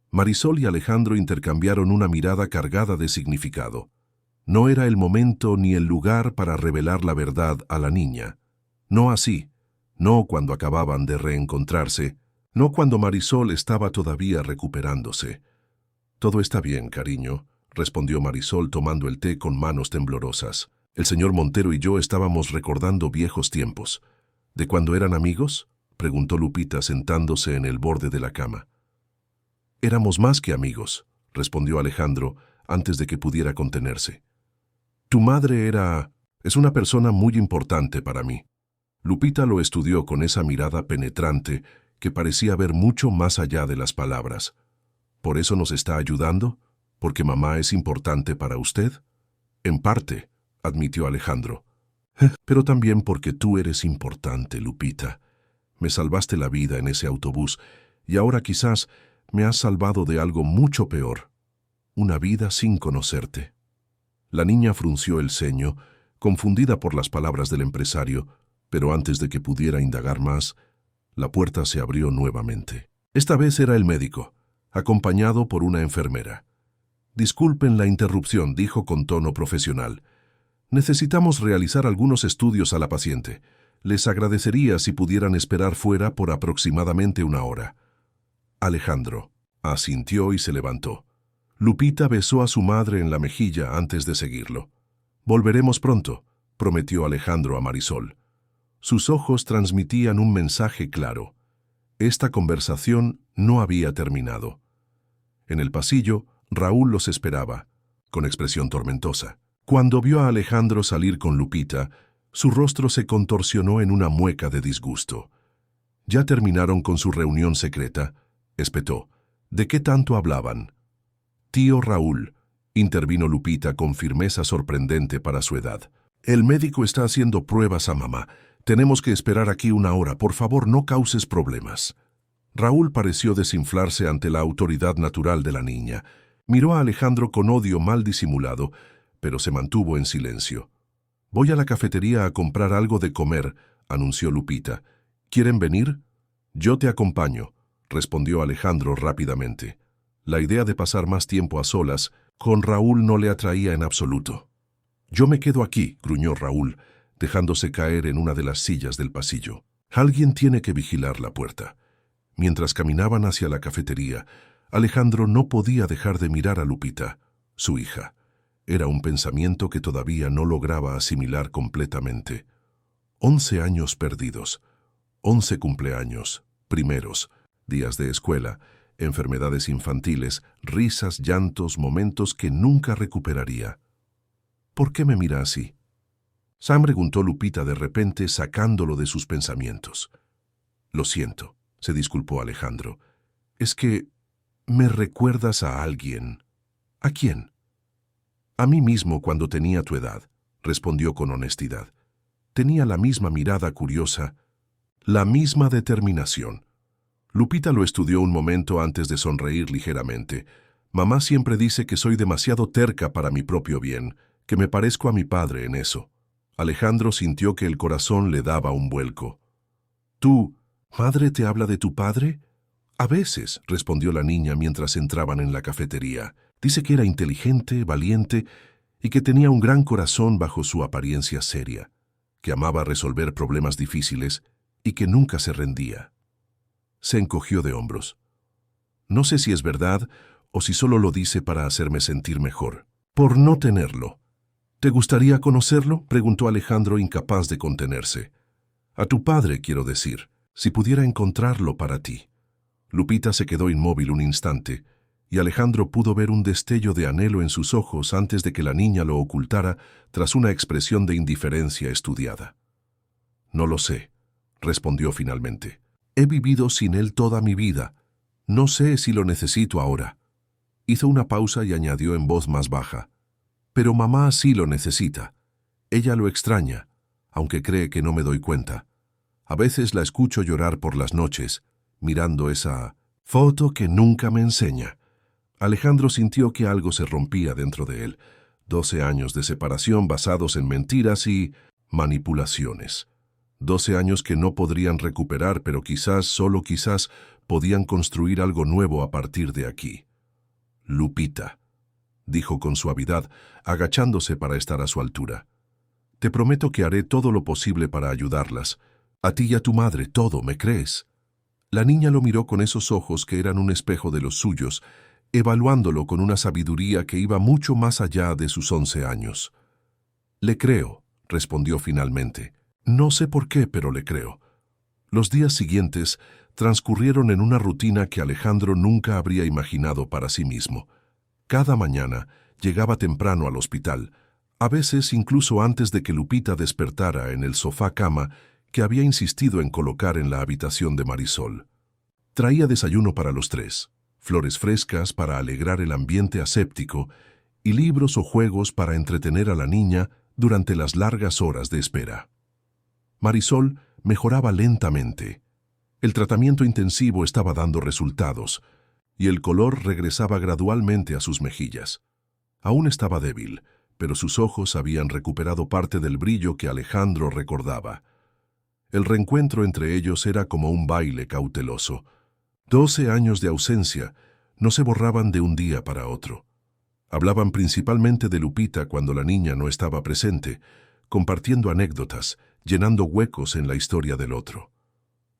Marisol y Alejandro intercambiaron una mirada cargada de significado. No era el momento ni el lugar para revelar la verdad a la niña. No así, no cuando acababan de reencontrarse, no cuando Marisol estaba todavía recuperándose. «Todo está bien, cariño», respondió Marisol tomando el té con manos temblorosas. «El señor Montero y yo estábamos recordando viejos tiempos». «¿De cuando eran amigos?», preguntó Lupita sentándose en el borde de la cama. «Éramos más que amigos», respondió Alejandro antes de que pudiera contenerse. «Tu madre es una persona muy importante para mí». Lupita lo estudió con esa mirada penetrante que parecía ver mucho más allá de las palabras. «¿Por eso nos está ayudando? ¿Porque mamá es importante para usted?». «En parte», admitió Alejandro. «Pero también porque tú eres importante, Lupita. Me salvaste la vida en ese autobús y ahora quizás me has salvado de algo mucho peor. Una vida sin conocerte». La niña frunció el ceño, confundida por las palabras del empresario, pero antes de que pudiera indagar más, la puerta se abrió nuevamente. Esta vez era el médico, acompañado por una enfermera. «Disculpen la interrupción», dijo con tono profesional. «Necesitamos realizar algunos estudios a la paciente. Les agradecería si pudieran esperar fuera por aproximadamente 1 hora». Alejandro asintió y se levantó. Lupita besó a su madre en la mejilla antes de seguirlo. «Volveremos pronto», prometió Alejandro a Marisol. Sus ojos transmitían un mensaje claro. Esta conversación no había terminado. En el pasillo, Raúl los esperaba, con expresión tormentosa. Cuando vio a Alejandro salir con Lupita, su rostro se contorsionó en una mueca de disgusto. «¿Ya terminaron con su reunión secreta?», espetó. «¿De qué tanto hablaban?». «Tío Raúl», intervino Lupita con firmeza sorprendente para su edad. «El médico está haciendo pruebas a mamá. Tenemos que esperar aquí 1 hora. Por favor, no causes problemas». Raúl pareció desinflarse ante la autoridad natural de la niña. Miró a Alejandro con odio mal disimulado, pero se mantuvo en silencio. «Voy a la cafetería a comprar algo de comer», anunció Lupita. «¿Quieren venir?». «Yo te acompaño», respondió Alejandro rápidamente. La idea de pasar más tiempo a solas con Raúl no le atraía en absoluto. «Yo me quedo aquí», gruñó Raúl, dejándose caer en una de las sillas del pasillo. «Alguien tiene que vigilar la puerta». Mientras caminaban hacia la cafetería, Alejandro no podía dejar de mirar a Lupita, su hija. Era un pensamiento que todavía no lograba asimilar completamente. 11 años perdidos, 11 cumpleaños, primeros, días de escuela, enfermedades infantiles, risas, llantos, momentos que nunca recuperaría. «¿Por qué me mira así?», Sam preguntó Lupita de repente, sacándolo de sus pensamientos. «Lo siento», se disculpó Alejandro. «Es que me recuerdas a alguien». «¿A quién?». «A mí mismo cuando tenía tu edad», respondió con honestidad. Tenía la misma mirada curiosa, la misma determinación. Lupita lo estudió un momento antes de sonreír ligeramente. «Mamá siempre dice que soy demasiado terca para mi propio bien, que me parezco a mi padre en eso». Alejandro sintió que el corazón le daba un vuelco. «¿Tu madre te habla de tu padre?». «A veces», respondió la niña mientras entraban en la cafetería. Dice que era inteligente, valiente y que tenía un gran corazón bajo su apariencia seria, que amaba resolver problemas difíciles y que nunca se rendía. Se encogió de hombros. No sé si es verdad o si solo lo dice para hacerme sentir mejor. Por no tenerlo. ¿Te gustaría conocerlo?, preguntó Alejandro, incapaz de contenerse. A tu padre, quiero decir, si pudiera encontrarlo para ti. Lupita se quedó inmóvil un instante, y Alejandro pudo ver un destello de anhelo en sus ojos antes de que la niña lo ocultara tras una expresión de indiferencia estudiada. No lo sé, respondió finalmente. He vivido sin él toda mi vida. No sé si lo necesito ahora. Hizo una pausa y añadió en voz más baja. Pero mamá sí lo necesita. Ella lo extraña, aunque cree que no me doy cuenta. A veces la escucho llorar por las noches, mirando esa foto que nunca me enseña. Alejandro sintió que algo se rompía dentro de él. 12 años de separación basados en mentiras y manipulaciones. 12 años que no podrían recuperar, pero quizás, solo quizás, podían construir algo nuevo a partir de aquí. Lupita, dijo con suavidad, agachándose para estar a su altura. Te prometo que haré todo lo posible para ayudarlas. A ti y a tu madre, todo, ¿me crees? La niña lo miró con esos ojos que eran un espejo de los suyos, evaluándolo con una sabiduría que iba mucho más allá de sus 11 años. Le creo, respondió finalmente. No sé por qué, pero le creo. Los días siguientes transcurrieron en una rutina que Alejandro nunca habría imaginado para sí mismo. Cada mañana llegaba temprano al hospital, a veces incluso antes de que Lupita despertara en el sofá-cama que había insistido en colocar en la habitación de Marisol. Traía desayuno para los tres, flores frescas para alegrar el ambiente aséptico y libros o juegos para entretener a la niña durante las largas horas de espera. Marisol mejoraba lentamente. El tratamiento intensivo estaba dando resultados y el color regresaba gradualmente a sus mejillas. Aún estaba débil, pero sus ojos habían recuperado parte del brillo que Alejandro recordaba. El reencuentro entre ellos era como un baile cauteloso. 12 años de ausencia no se borraban de un día para otro. Hablaban principalmente de Lupita cuando la niña no estaba presente, compartiendo anécdotas, llenando huecos en la historia del otro.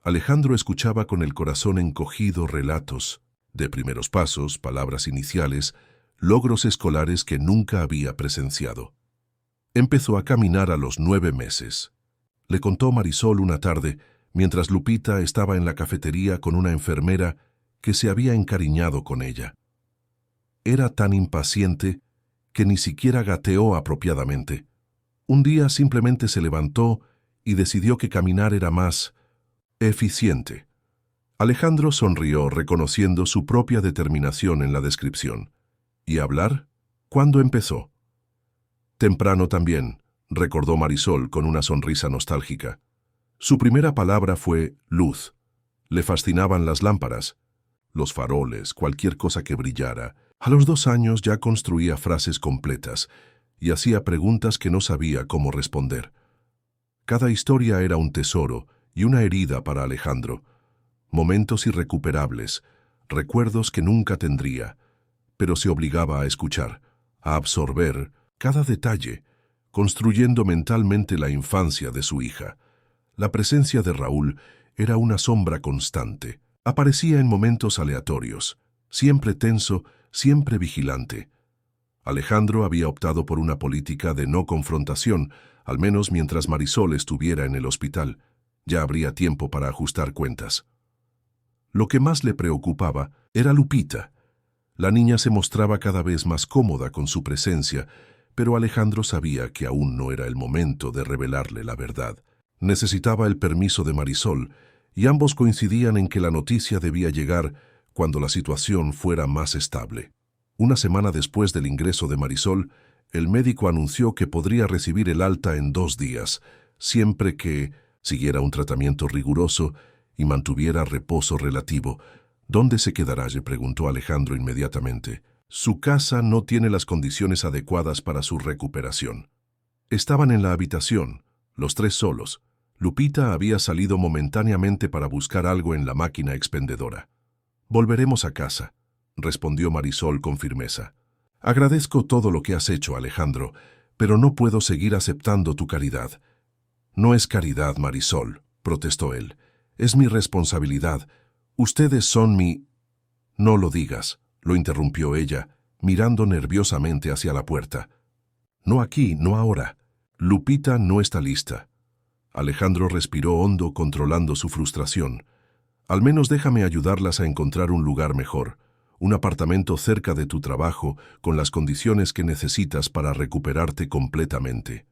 Alejandro escuchaba con el corazón encogido relatos de primeros pasos, palabras iniciales, logros escolares que nunca había presenciado. Empezó a caminar a los 9 meses. Le contó Marisol una tarde, mientras Lupita estaba en la cafetería con una enfermera que se había encariñado con ella. Era tan impaciente que ni siquiera gateó apropiadamente. Un día simplemente se levantó y decidió que caminar era más eficiente. Alejandro sonrió reconociendo su propia determinación en la descripción. ¿Y hablar? ¿Cuándo empezó? Temprano también, recordó Marisol con una sonrisa nostálgica. Su primera palabra fue luz. Le fascinaban las lámparas, los faroles, cualquier cosa que brillara. A los 2 años ya construía frases completas y hacía preguntas que no sabía cómo responder. Cada historia era un tesoro y una herida para Alejandro. Momentos irrecuperables, recuerdos que nunca tendría, pero se obligaba a escuchar, a absorber cada detalle, construyendo mentalmente la infancia de su hija. La presencia de Raúl era una sombra constante. Aparecía en momentos aleatorios, siempre tenso, siempre vigilante. Alejandro había optado por una política de no confrontación, al menos mientras Marisol estuviera en el hospital. Ya habría tiempo para ajustar cuentas. Lo que más le preocupaba era Lupita. La niña se mostraba cada vez más cómoda con su presencia, pero Alejandro sabía que aún no era el momento de revelarle la verdad. Necesitaba el permiso de Marisol, y ambos coincidían en que la noticia debía llegar cuando la situación fuera más estable. Una semana después del ingreso de Marisol, el médico anunció que podría recibir el alta en 2 días, siempre que siguiera un tratamiento riguroso y mantuviera reposo relativo. ¿Dónde se quedará?, le preguntó Alejandro inmediatamente. Su casa no tiene las condiciones adecuadas para su recuperación. Estaban en la habitación, los 3 solos. Lupita había salido momentáneamente para buscar algo en la máquina expendedora. «Volveremos a casa», respondió Marisol con firmeza. Agradezco todo lo que has hecho, Alejandro, pero no puedo seguir aceptando tu caridad. No es caridad, Marisol, protestó él. Es mi responsabilidad. Ustedes son mi... No lo digas, lo interrumpió ella, mirando nerviosamente hacia la puerta. No aquí, no ahora. Lupita no está lista. Alejandro respiró hondo, controlando su frustración. Al menos déjame ayudarlas a encontrar un lugar mejor, un apartamento cerca de tu trabajo, con las condiciones que necesitas para recuperarte completamente.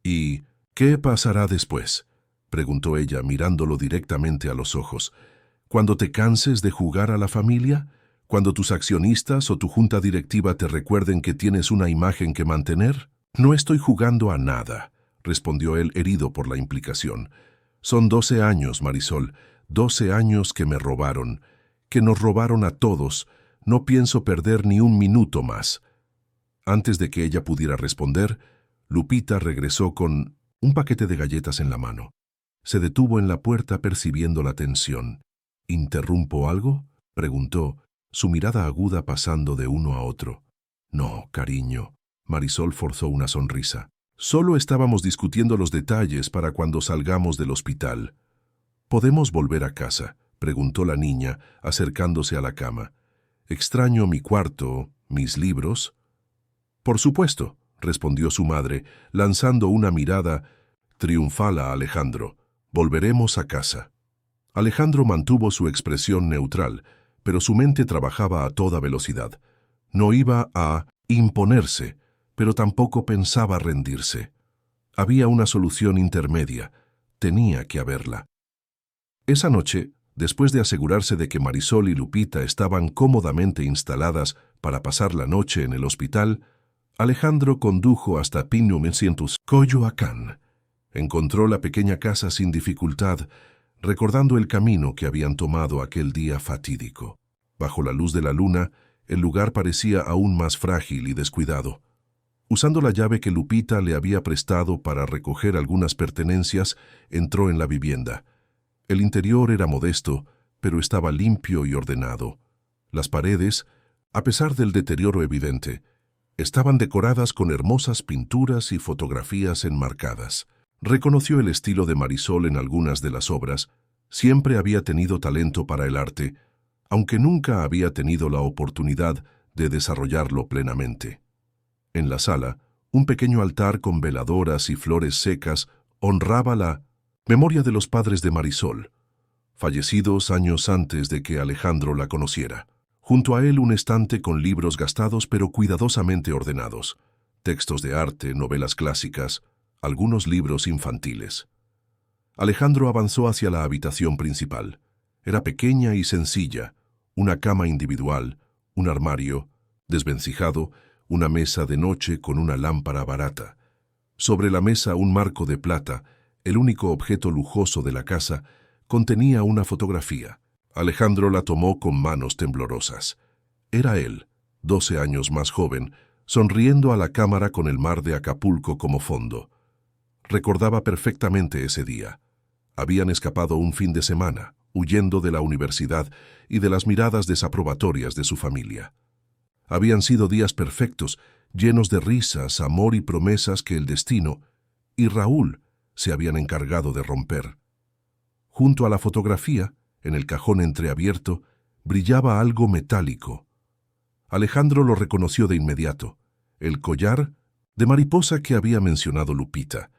¿Y qué pasará después?, preguntó ella, mirándolo directamente a los ojos. ¿Cuando te canses de jugar a la familia? ¿Cuando tus accionistas o tu junta directiva te recuerden que tienes una imagen que mantener? No estoy jugando a nada, respondió él, herido por la implicación. Son 12 años, Marisol, 12 años que me robaron, que nos robaron a todos. No pienso perder ni un minuto más. Antes de que ella pudiera responder, Lupita regresó con un paquete de galletas en la mano. Se detuvo en la puerta percibiendo la tensión. ¿Interrumpo algo?, preguntó, su mirada aguda pasando de uno a otro. No, cariño. Marisol forzó una sonrisa. Solo estábamos discutiendo los detalles para cuando salgamos del hospital. ¿Podemos volver a casa?, preguntó la niña, acercándose a la cama. Extraño mi cuarto, mis libros. Por supuesto, respondió su madre, lanzando una mirada triunfal a Alejandro. Volveremos a casa. Alejandro mantuvo su expresión neutral, pero su mente trabajaba a toda velocidad. No iba a imponerse, pero tampoco pensaba rendirse. Había una solución intermedia. Tenía que haberla. Esa noche, después de asegurarse de que Marisol y Lupita estaban cómodamente instaladas para pasar la noche en el hospital, Alejandro condujo hasta Pinumencientos, Coyoacán. Encontró la pequeña casa sin dificultad, recordando el camino que habían tomado aquel día fatídico. Bajo la luz de la luna, el lugar parecía aún más frágil y descuidado. Usando la llave que Lupita le había prestado para recoger algunas pertenencias, entró en la vivienda. El interior era modesto, pero estaba limpio y ordenado. Las paredes, a pesar del deterioro evidente, estaban decoradas con hermosas pinturas y fotografías enmarcadas. Reconoció el estilo de Marisol en algunas de las obras. Siempre había tenido talento para el arte, aunque nunca había tenido la oportunidad de desarrollarlo plenamente. En la sala, un pequeño altar con veladoras y flores secas honraba la memoria de los padres de Marisol, fallecidos años antes de que Alejandro la conociera. Junto a él un estante con libros gastados pero cuidadosamente ordenados, textos de arte, novelas clásicas, algunos libros infantiles. Alejandro avanzó hacia la habitación principal. Era pequeña y sencilla, una cama individual, un armario, desvencijado, una mesa de noche con una lámpara barata. Sobre la mesa un marco de plata, el único objeto lujoso de la casa, contenía una fotografía. Alejandro la tomó con manos temblorosas. Era él, 12 años más joven, sonriendo a la cámara con el mar de Acapulco como fondo. Recordaba perfectamente ese día. Habían escapado un fin de semana, huyendo de la universidad y de las miradas desaprobatorias de su familia. Habían sido días perfectos, llenos de risas, amor y promesas que el destino y Raúl se habían encargado de romper. Junto a la fotografía, en el cajón entreabierto, brillaba algo metálico. Alejandro lo reconoció de inmediato: el collar de mariposa que había mencionado Lupita.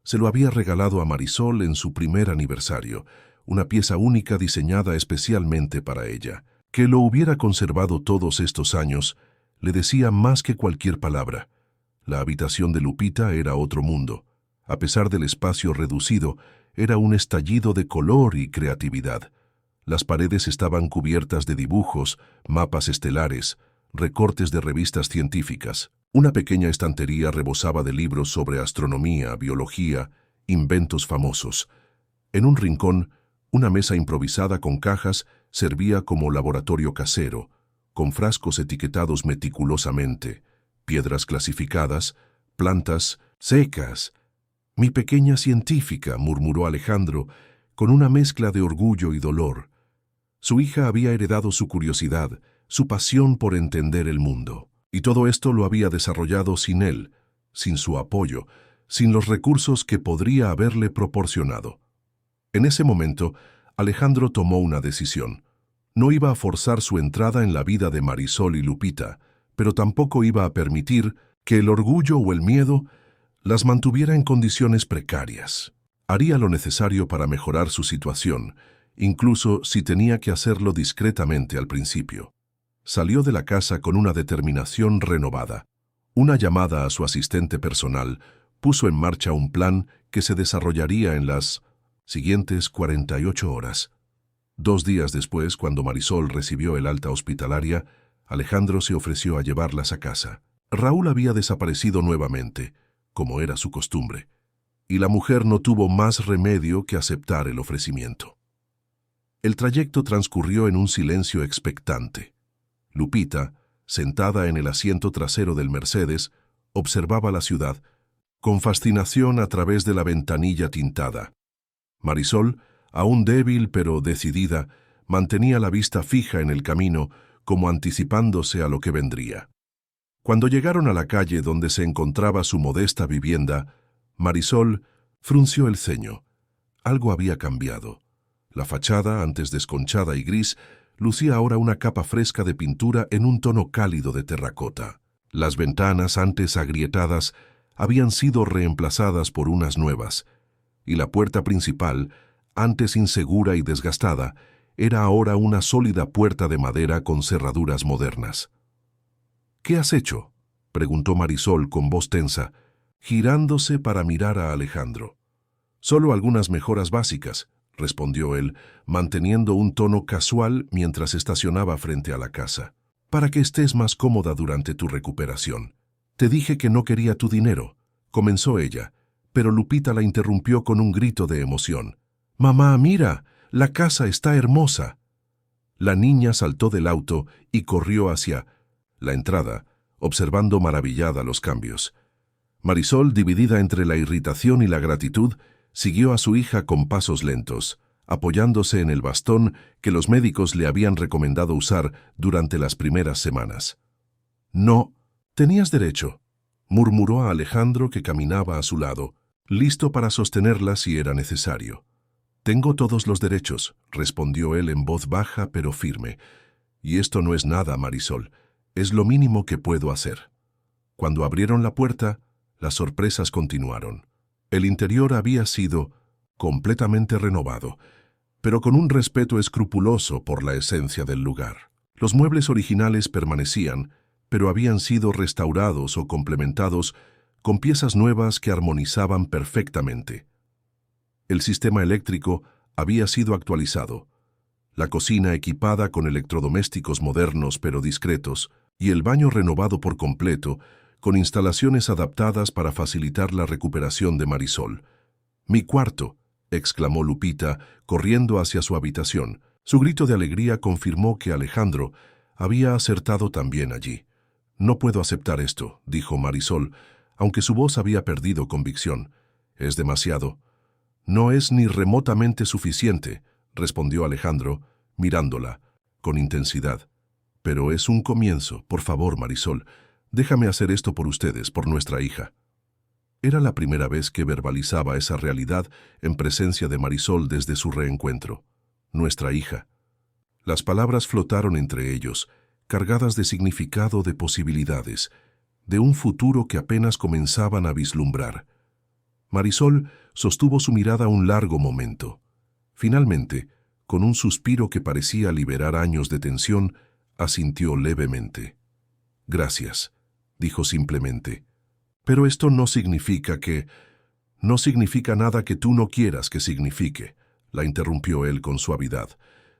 Se lo había regalado a Marisol en su primer aniversario, una pieza única diseñada especialmente para ella. Que lo hubiera conservado todos estos años le decía más que cualquier palabra. La habitación de Lupita era otro mundo. A pesar del espacio reducido, era un estallido de color y creatividad. Las paredes estaban cubiertas de dibujos, mapas estelares, recortes de revistas científicas. Una pequeña estantería rebosaba de libros sobre astronomía, biología, inventos famosos. En un rincón, una mesa improvisada con cajas servía como laboratorio casero, con frascos etiquetados meticulosamente, piedras clasificadas, plantas secas. «Mi pequeña científica», murmuró Alejandro, con una mezcla de orgullo y dolor. Su hija había heredado su curiosidad, su pasión por entender el mundo. Y todo esto lo había desarrollado sin él, sin su apoyo, sin los recursos que podría haberle proporcionado. En ese momento, Alejandro tomó una decisión. No iba a forzar su entrada en la vida de Marisol y Lupita, pero tampoco iba a permitir que el orgullo o el miedo las mantuviera en condiciones precarias. Haría lo necesario para mejorar su situación, incluso si tenía que hacerlo discretamente al principio. Salió de la casa con una determinación renovada. Una llamada a su asistente personal puso en marcha un plan que se desarrollaría en las siguientes 48 horas. 2 días después, cuando Marisol recibió el alta hospitalaria, Alejandro se ofreció a llevarlas a casa. Raúl había desaparecido nuevamente, como era su costumbre, y la mujer no tuvo más remedio que aceptar el ofrecimiento. El trayecto transcurrió en un silencio expectante. Lupita, sentada en el asiento trasero del Mercedes, observaba la ciudad, con fascinación a través de la ventanilla tintada. Marisol, aún débil pero decidida, mantenía la vista fija en el camino, como anticipándose a lo que vendría. Cuando llegaron a la calle donde se encontraba su modesta vivienda, Marisol frunció el ceño. Algo había cambiado. La fachada, antes desconchada y gris, lucía ahora una capa fresca de pintura en un tono cálido de terracota. Las ventanas, antes agrietadas, habían sido reemplazadas por unas nuevas, y la puerta principal, antes insegura y desgastada, era ahora una sólida puerta de madera con cerraduras modernas. «¿Qué has hecho?», preguntó Marisol con voz tensa, girándose para mirar a Alejandro. «Solo algunas mejoras básicas», respondió él, manteniendo un tono casual mientras estacionaba frente a la casa. «Para que estés más cómoda durante tu recuperación. Te dije que no quería tu dinero», comenzó ella, pero Lupita la interrumpió con un grito de emoción. «Mamá, mira, la casa está hermosa». La niña saltó del auto y corrió hacia la entrada, observando maravillada los cambios. Marisol, dividida entre la irritación y la gratitud, siguió a su hija con pasos lentos, apoyándose en el bastón que los médicos le habían recomendado usar durante las primeras semanas. «No, tenías derecho», murmuró a Alejandro, que caminaba a su lado, listo para sostenerla si era necesario. «Tengo todos los derechos», respondió él en voz baja pero firme. «Y esto no es nada, Marisol. Es lo mínimo que puedo hacer». Cuando abrieron la puerta, las sorpresas continuaron. El interior había sido completamente renovado, pero con un respeto escrupuloso por la esencia del lugar. Los muebles originales permanecían, pero habían sido restaurados o complementados con piezas nuevas que armonizaban perfectamente. El sistema eléctrico había sido actualizado, la cocina equipada con electrodomésticos modernos pero discretos, y el baño renovado por completo, con instalaciones adaptadas para facilitar la recuperación de Marisol. «Mi cuarto», exclamó Lupita, corriendo hacia su habitación. Su grito de alegría confirmó que Alejandro había acertado también allí. «No puedo aceptar esto», dijo Marisol, aunque su voz había perdido convicción. «Es demasiado». «No es ni remotamente suficiente», respondió Alejandro, mirándola con intensidad. «Pero es un comienzo. Por favor, Marisol, déjame hacer esto por ustedes, por nuestra hija». Era la primera vez que verbalizaba esa realidad en presencia de Marisol desde su reencuentro. «Nuestra hija». Las palabras flotaron entre ellos, cargadas de significado, de posibilidades, de un futuro que apenas comenzaban a vislumbrar. Marisol sostuvo su mirada un largo momento. Finalmente, con un suspiro que parecía liberar años de tensión, asintió levemente. «Gracias», dijo simplemente. «Pero esto no significa que... No significa nada que tú no quieras que signifique», la interrumpió él con suavidad.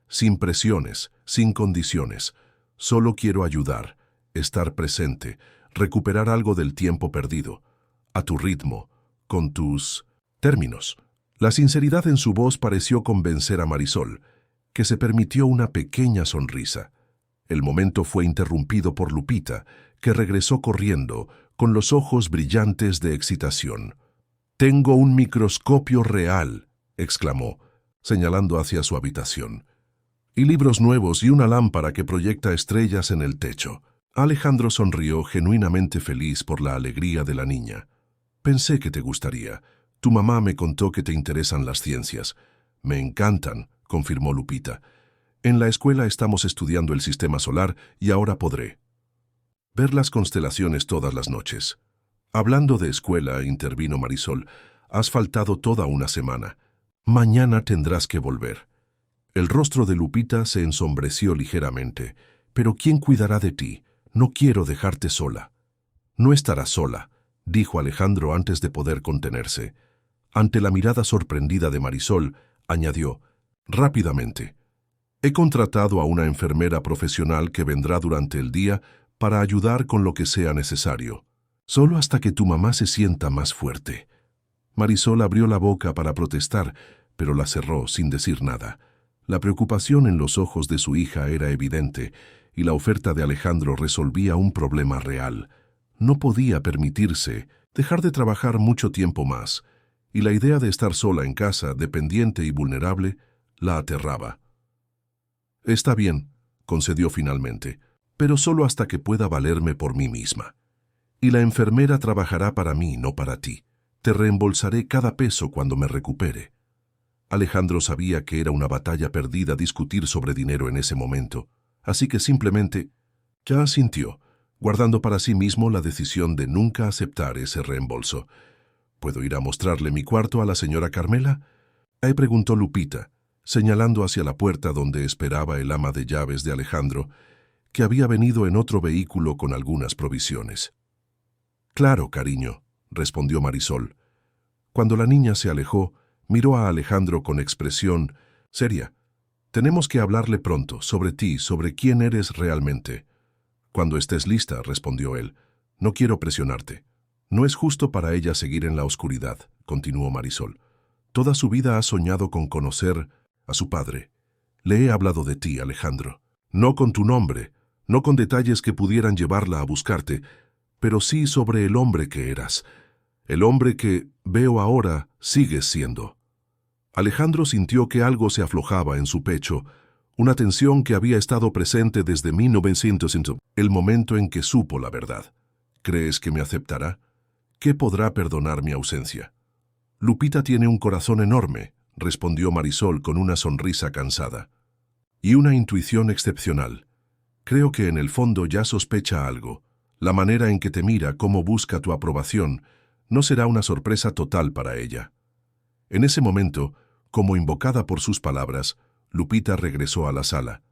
«Sin presiones, sin condiciones. Solo quiero ayudar, estar presente, recuperar algo del tiempo perdido, a tu ritmo, con tus términos». La sinceridad en su voz pareció convencer a Marisol, que se permitió una pequeña sonrisa. El momento fue interrumpido por Lupita, que regresó corriendo, con los ojos brillantes de excitación. «Tengo un microscopio real», exclamó, señalando hacia su habitación. «Y libros nuevos y una lámpara que proyecta estrellas en el techo». Alejandro sonrió, genuinamente feliz por la alegría de la niña. Pensé que te gustaría. Tu mamá me contó que te interesan las ciencias. Me encantan, confirmó Lupita. En la escuela estamos estudiando el sistema solar y ahora podré ver las constelaciones todas las noches. Hablando de escuela, intervino Marisol, has faltado toda una semana. Mañana tendrás que volver. El rostro de Lupita se ensombreció ligeramente. Pero ¿quién cuidará de ti? No quiero dejarte sola. No estarás sola, dijo Alejandro antes de poder contenerse. Ante la mirada sorprendida de Marisol, añadió, rápidamente, he contratado a una enfermera profesional que vendrá durante el día para ayudar con lo que sea necesario. Solo hasta que tu mamá se sienta más fuerte. Marisol abrió la boca para protestar, pero la cerró sin decir nada. La preocupación en los ojos de su hija era evidente, y la oferta de Alejandro resolvía un problema real. No podía permitirse dejar de trabajar mucho tiempo más, y la idea de estar sola en casa, dependiente y vulnerable, la aterraba. Está bien, concedió finalmente, pero solo hasta que pueda valerme por mí misma. Y la enfermera trabajará para mí, no para ti. Te reembolsaré cada peso cuando me recupere. Alejandro sabía que era una batalla perdida discutir sobre dinero en ese momento, así que simplemente ya asintió, guardando para sí mismo la decisión de nunca aceptar ese reembolso. ¿Puedo ir a mostrarle mi cuarto a la señora Carmela? Ahí preguntó Lupita, señalando hacia la puerta donde esperaba el ama de llaves de Alejandro, que había venido en otro vehículo con algunas provisiones. Claro, cariño, respondió Marisol. Cuando la niña se alejó, miró a Alejandro con expresión seria. Tenemos que hablarle pronto, sobre ti, sobre quién eres realmente. Cuando estés lista, respondió él. No quiero presionarte. No es justo para ella seguir en la oscuridad, continuó Marisol. Toda su vida ha soñado con conocer a su padre. Le he hablado de ti, Alejandro. No con tu nombre, no con detalles que pudieran llevarla a buscarte, pero sí sobre el hombre que eras. El hombre que, veo ahora, sigues siendo. Alejandro sintió que algo se aflojaba en su pecho, una tensión que había estado presente desde 1900, el momento en que supo la verdad. ¿Crees que me aceptará? ¿Qué podrá perdonar mi ausencia? Lupita tiene un corazón enorme, respondió Marisol con una sonrisa cansada. Y una intuición excepcional. Creo que en el fondo ya sospecha algo. La manera en que te mira, cómo busca tu aprobación, no será una sorpresa total para ella. En ese momento, como invocada por sus palabras, Lupita regresó a la sala,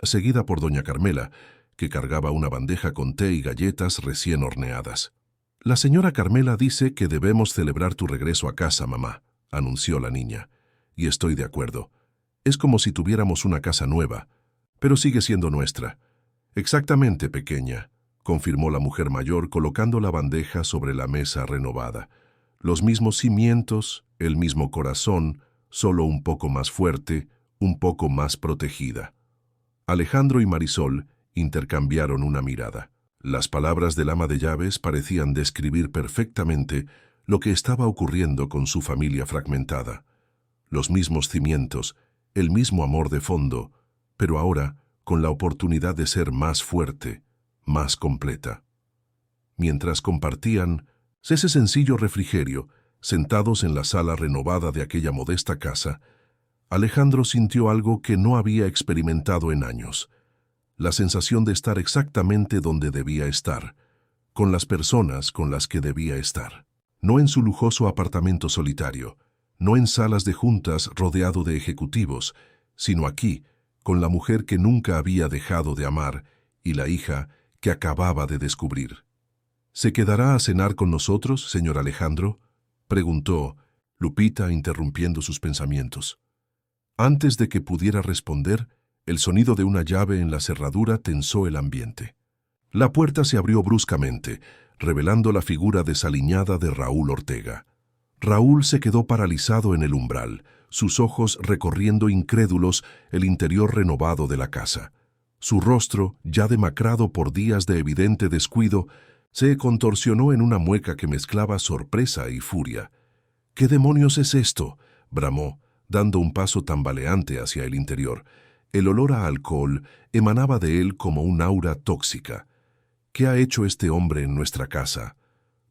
seguida por doña Carmela, que cargaba una bandeja con té y galletas recién horneadas. La señora Carmela dice que debemos celebrar tu regreso a casa, mamá, anunció la niña. Y estoy de acuerdo. Es como si tuviéramos una casa nueva, pero sigue siendo nuestra. Exactamente, pequeña, confirmó la mujer mayor colocando la bandeja sobre la mesa renovada. Los mismos cimientos, el mismo corazón, solo un poco más fuerte, un poco más protegida. Alejandro y Marisol intercambiaron una mirada. Las palabras del ama de llaves parecían describir perfectamente lo que estaba ocurriendo con su familia fragmentada. Los mismos cimientos, el mismo amor de fondo, pero ahora con la oportunidad de ser más fuerte, más completa. Mientras compartían ese sencillo refrigerio, sentados en la sala renovada de aquella modesta casa, Alejandro sintió algo que no había experimentado en años. La sensación de estar exactamente donde debía estar, con las personas con las que debía estar. No en su lujoso apartamento solitario, no en salas de juntas rodeado de ejecutivos, sino aquí, con la mujer que nunca había dejado de amar y la hija que acababa de descubrir. ¿Se quedará a cenar con nosotros, señor Alejandro?, preguntó Lupita, interrumpiendo sus pensamientos. Antes de que pudiera responder, el sonido de una llave en la cerradura tensó el ambiente. La puerta se abrió bruscamente, revelando la figura desaliñada de Raúl Ortega. Raúl se quedó paralizado en el umbral, sus ojos recorriendo incrédulos el interior renovado de la casa. Su rostro, ya demacrado por días de evidente descuido, se contorsionó en una mueca que mezclaba sorpresa y furia. «¿Qué demonios es esto?», bramó, dando un paso tambaleante hacia el interior. El olor a alcohol emanaba de él como un aura tóxica. ¿Qué ha hecho este hombre en nuestra casa?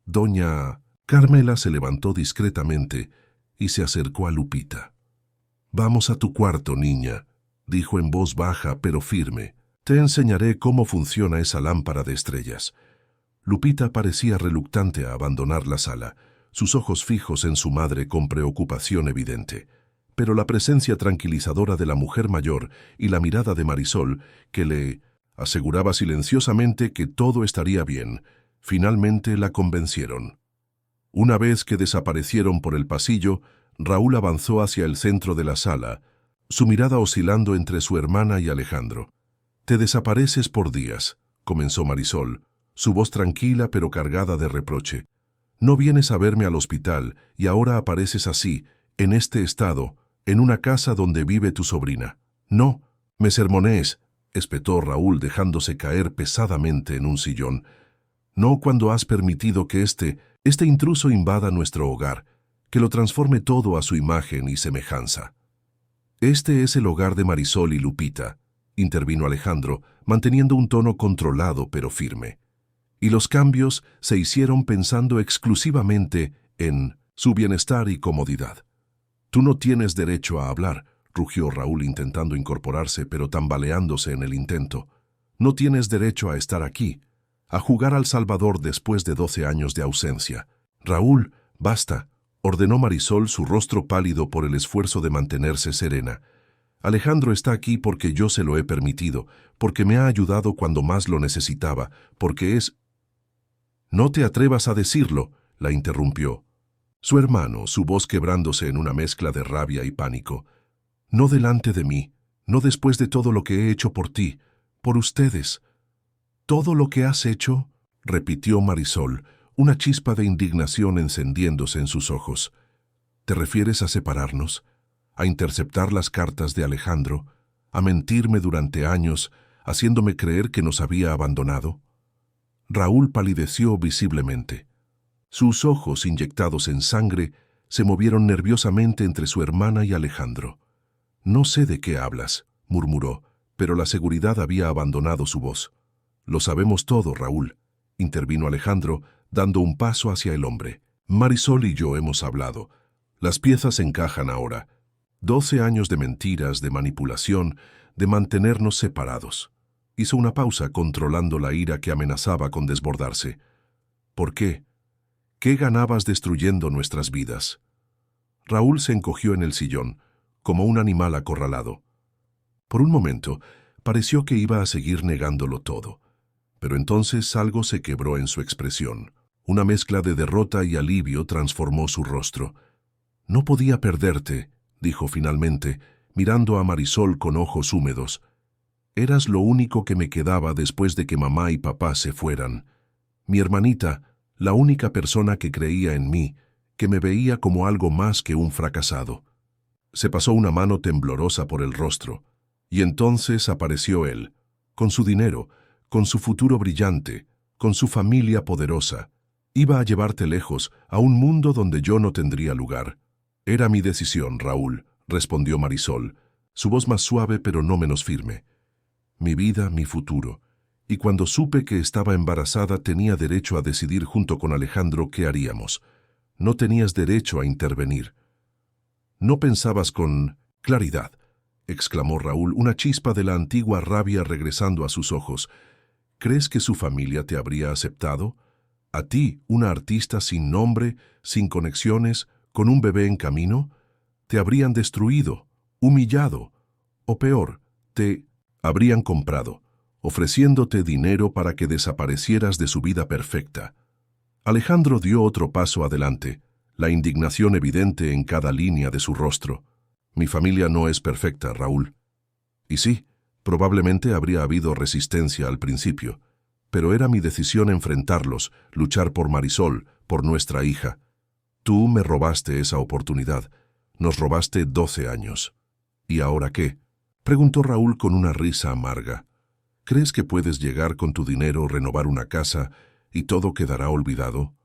Doña Carmela se levantó discretamente y se acercó a Lupita. «Vamos a tu cuarto, niña», dijo en voz baja pero firme. «Te enseñaré cómo funciona esa lámpara de estrellas». Lupita parecía reluctante a abandonar la sala, sus ojos fijos en su madre con preocupación evidente. Pero la presencia tranquilizadora de la mujer mayor y la mirada de Marisol, que le aseguraba silenciosamente que todo estaría bien, finalmente la convencieron. Una vez que desaparecieron por el pasillo, Raúl avanzó hacia el centro de la sala, su mirada oscilando entre su hermana y Alejandro. «Te desapareces por días», comenzó Marisol, su voz tranquila pero cargada de reproche. «No vienes a verme al hospital y ahora apareces así, en este estado, en una casa donde vive tu sobrina. No, me sermonees», espetó Raúl dejándose caer pesadamente en un sillón. «No cuando has permitido que este intruso invada nuestro hogar, que lo transforme todo a su imagen y semejanza». «Este es el hogar de Marisol y Lupita», intervino Alejandro, manteniendo un tono controlado pero firme. «Y los cambios se hicieron pensando exclusivamente en su bienestar y comodidad». «Tú no tienes derecho a hablar», rugió Raúl intentando incorporarse pero tambaleándose en el intento. «No tienes derecho a estar aquí, a jugar al Salvador después de 12 años de ausencia». «Raúl, basta», ordenó Marisol, su rostro pálido por el esfuerzo de mantenerse serena. «Alejandro está aquí porque yo se lo he permitido, porque me ha ayudado cuando más lo necesitaba, porque es...» «No te atrevas a decirlo», la interrumpió su hermano, su voz quebrándose en una mezcla de rabia y pánico. «No delante de mí, no después de todo lo que he hecho por ti, por ustedes». «¿Todo lo que has hecho?», repitió Marisol, una chispa de indignación encendiéndose en sus ojos. «¿Te refieres a separarnos? ¿A interceptar las cartas de Alejandro? ¿A mentirme durante años, haciéndome creer que nos había abandonado?» Raúl palideció visiblemente. Sus ojos, inyectados en sangre, se movieron nerviosamente entre su hermana y Alejandro. «No sé de qué hablas», murmuró, pero la seguridad había abandonado su voz. «Lo sabemos todo, Raúl», intervino Alejandro, dando un paso hacia el hombre. «Marisol y yo hemos hablado. Las piezas encajan ahora. 12 años de mentiras, de manipulación, de mantenernos separados». Hizo una pausa controlando la ira que amenazaba con desbordarse. «¿Por qué? ¿Qué ganabas destruyendo nuestras vidas?» Raúl se encogió en el sillón, como un animal acorralado. Por un momento, pareció que iba a seguir negándolo todo. Pero entonces algo se quebró en su expresión. Una mezcla de derrota y alivio transformó su rostro. «No podía perderte», dijo finalmente, mirando a Marisol con ojos húmedos. «Eras lo único que me quedaba después de que mamá y papá se fueran. Mi hermanita, la única persona que creía en mí, que me veía como algo más que un fracasado». Se pasó una mano temblorosa por el rostro, y entonces apareció él, con su dinero, con su futuro brillante, con su familia poderosa. Iba a llevarte lejos, a un mundo donde yo no tendría lugar. «Era mi decisión, Raúl», respondió Marisol, su voz más suave pero no menos firme. «Mi vida, mi futuro. Y cuando supe que estaba embarazada tenía derecho a decidir junto con Alejandro qué haríamos. No tenías derecho a intervenir». «No pensabas con claridad», exclamó Raúl, una chispa de la antigua rabia regresando a sus ojos. «¿Crees que su familia te habría aceptado? ¿A ti, una artista sin nombre, sin conexiones, con un bebé en camino? Te habrían destruido, humillado, o peor, te habrían comprado, ofreciéndote dinero para que desaparecieras de su vida perfecta». Alejandro dio otro paso adelante, la indignación evidente en cada línea de su rostro. «Mi familia no es perfecta, Raúl». Y sí, probablemente habría habido resistencia al principio, pero era mi decisión enfrentarlos, luchar por Marisol, por nuestra hija. Tú me robaste esa oportunidad, nos robaste 12 años. ¿Y ahora qué?, preguntó Raúl con una risa amarga. ¿Crees que puedes llegar con tu dinero, renovar una casa y todo quedará olvidado?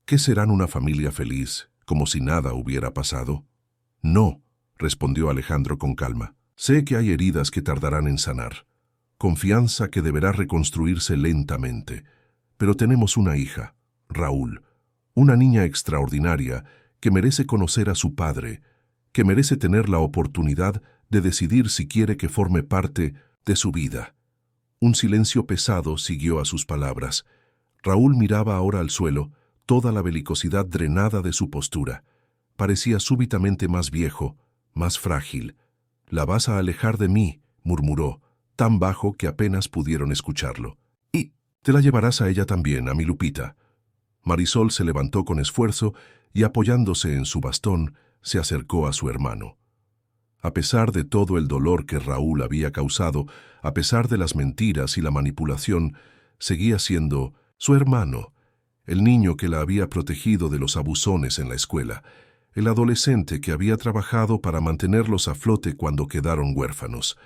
¿Qué serán una familia feliz, como si nada hubiera pasado? «No», respondió Alejandro con calma. «Sé que hay heridas que tardarán en sanar. confianza que deberá reconstruirse lentamente. Pero tenemos una hija, Raúl, una niña extraordinaria que merece conocer a su padre, que merece tener la oportunidad de decidir si quiere que forme parte de su vida. Un silencio pesado siguió a sus palabras. Raúl miraba ahora al suelo, toda la belicosidad drenada de su postura. Parecía súbitamente más viejo, más frágil. «La vas a alejar de mí», murmuró, tan bajo que apenas pudieron escucharlo. «Y te la llevarás a ella también, a mi Lupita». Marisol se levantó con esfuerzo y, apoyándose en su bastón, se acercó a su hermano. A pesar de todo el dolor que Raúl había causado, a pesar de las mentiras y la manipulación, seguía siendo su hermano, el niño que la había protegido de los abusones en la escuela, el adolescente que había trabajado para mantenerlos a flote cuando quedaron huérfanos.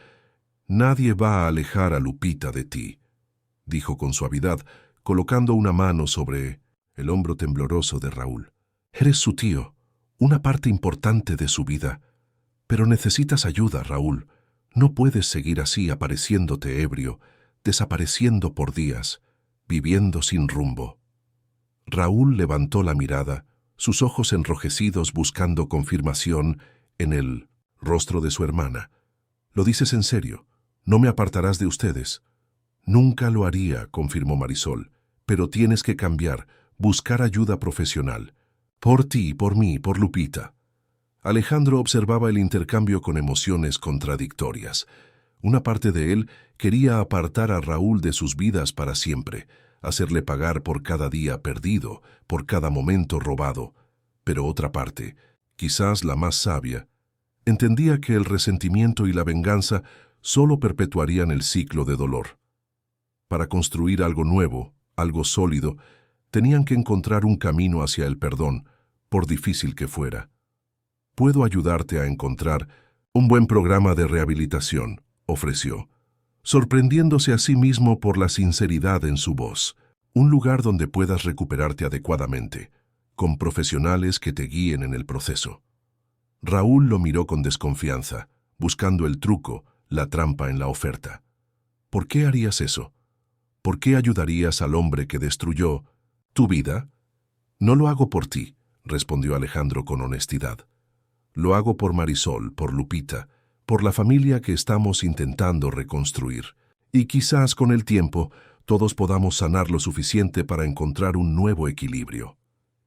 «Nadie va a alejar a Lupita de ti», dijo con suavidad, colocando una mano sobre el hombro tembloroso de Raúl. «Eres su tío, una parte importante de su vida. Pero necesitas ayuda, Raúl. No puedes seguir así apareciéndote ebrio, desapareciendo por días, viviendo sin rumbo». Raúl levantó la mirada, sus ojos enrojecidos buscando confirmación en el rostro de su hermana. «¿Lo dices en serio? ¿No me apartarás de ustedes?» «Nunca lo haría», confirmó Marisol, «pero tienes que cambiar, buscar ayuda profesional. Por ti, por mí, por Lupita». Alejandro observaba el intercambio con emociones contradictorias. Una parte de él quería apartar a Raúl de sus vidas para siempre, hacerle pagar por cada día perdido, por cada momento robado. Pero otra parte, quizás la más sabia, entendía que el resentimiento y la venganza solo perpetuarían el ciclo de dolor. Para construir algo nuevo, algo sólido, tenían que encontrar un camino hacia el perdón, por difícil que fuera. «Puedo ayudarte a encontrar un buen programa de rehabilitación», ofreció, sorprendiéndose a sí mismo por la sinceridad en su voz. «Un lugar donde puedas recuperarte adecuadamente, con profesionales que te guíen en el proceso». Raúl lo miró con desconfianza, buscando el truco, la trampa en la oferta. «¿Por qué harías eso? ¿Por qué ayudarías al hombre que destruyó tu vida?» «No lo hago por ti», respondió Alejandro con honestidad. «Lo hago por Marisol, por Lupita, por la familia que estamos intentando reconstruir. Y quizás con el tiempo todos podamos sanar lo suficiente para encontrar un nuevo equilibrio».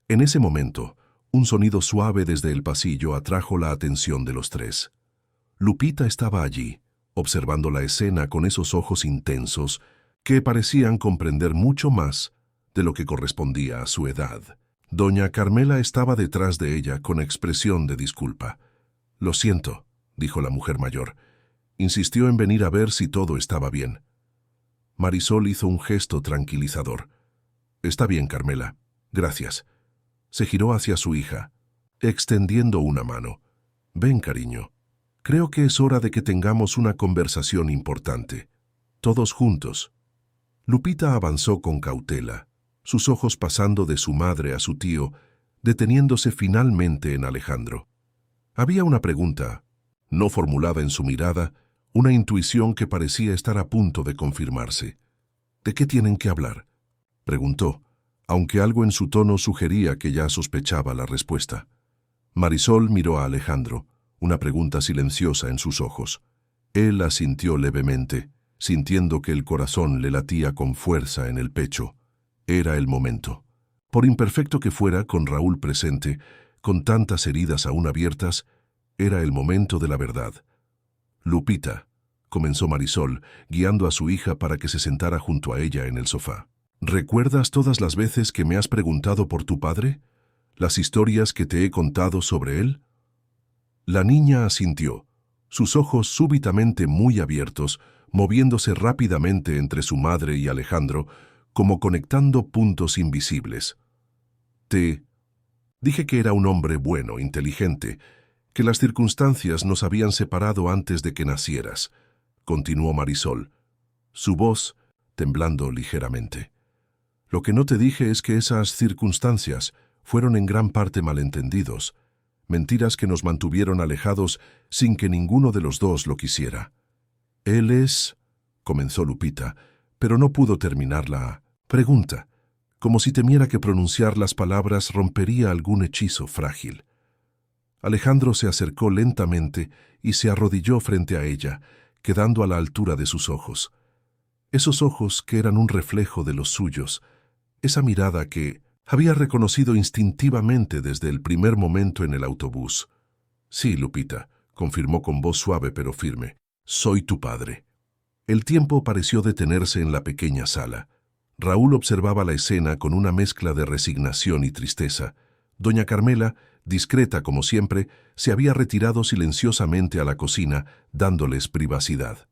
En ese momento, un sonido suave desde el pasillo atrajo la atención de los tres. Lupita estaba allí, observando la escena con esos ojos intensos que parecían comprender mucho más de lo que correspondía a su edad. Doña Carmela estaba detrás de ella con expresión de disculpa. «Lo siento», dijo la mujer mayor. «Insistió en venir a ver si todo estaba bien». Marisol hizo un gesto tranquilizador. «Está bien, Carmela. Gracias». Se giró hacia su hija, extendiendo una mano. «Ven, cariño. Creo que es hora de que tengamos una conversación importante. Todos juntos». Lupita avanzó con cautela, sus ojos pasando de su madre a su tío, deteniéndose finalmente en Alejandro. Había una pregunta, no formulada en su mirada, una intuición que parecía estar a punto de confirmarse. «¿De qué tienen que hablar?», preguntó, aunque algo en su tono sugería que ya sospechaba la respuesta. Marisol miró a Alejandro, una pregunta silenciosa en sus ojos. Él asintió levemente, sintiendo que el corazón le latía con fuerza en el pecho. Era el momento. Por imperfecto que fuera, con Raúl presente, con tantas heridas aún abiertas, era el momento de la verdad. «Lupita», comenzó Marisol, guiando a su hija para que se sentara junto a ella en el sofá. «¿Recuerdas todas las veces que me has preguntado por tu padre? ¿Las historias que te he contado sobre él?». La niña asintió, sus ojos súbitamente muy abiertos, moviéndose rápidamente entre su madre y Alejandro, como conectando puntos invisibles. «Te dije que era un hombre bueno, inteligente, que las circunstancias nos habían separado antes de que nacieras», continuó Marisol, su voz temblando ligeramente. «Lo que no te dije es que esas circunstancias fueron en gran parte malentendidos, mentiras que nos mantuvieron alejados sin que ninguno de los dos lo quisiera. Él es comenzó Lupita, pero no pudo terminar la pregunta, como si temiera que pronunciar las palabras rompería algún hechizo frágil. Alejandro se acercó lentamente y se arrodilló frente a ella, quedando a la altura de sus ojos. Esos ojos que eran un reflejo de los suyos, esa mirada que había reconocido instintivamente desde el primer momento en el autobús. Sí, Lupita, confirmó con voz suave pero firme. Soy tu padre. El tiempo pareció detenerse en la pequeña sala. Raúl observaba la escena con una mezcla de resignación y tristeza. Doña Carmela, discreta como siempre, se había retirado silenciosamente a la cocina, dándoles privacidad.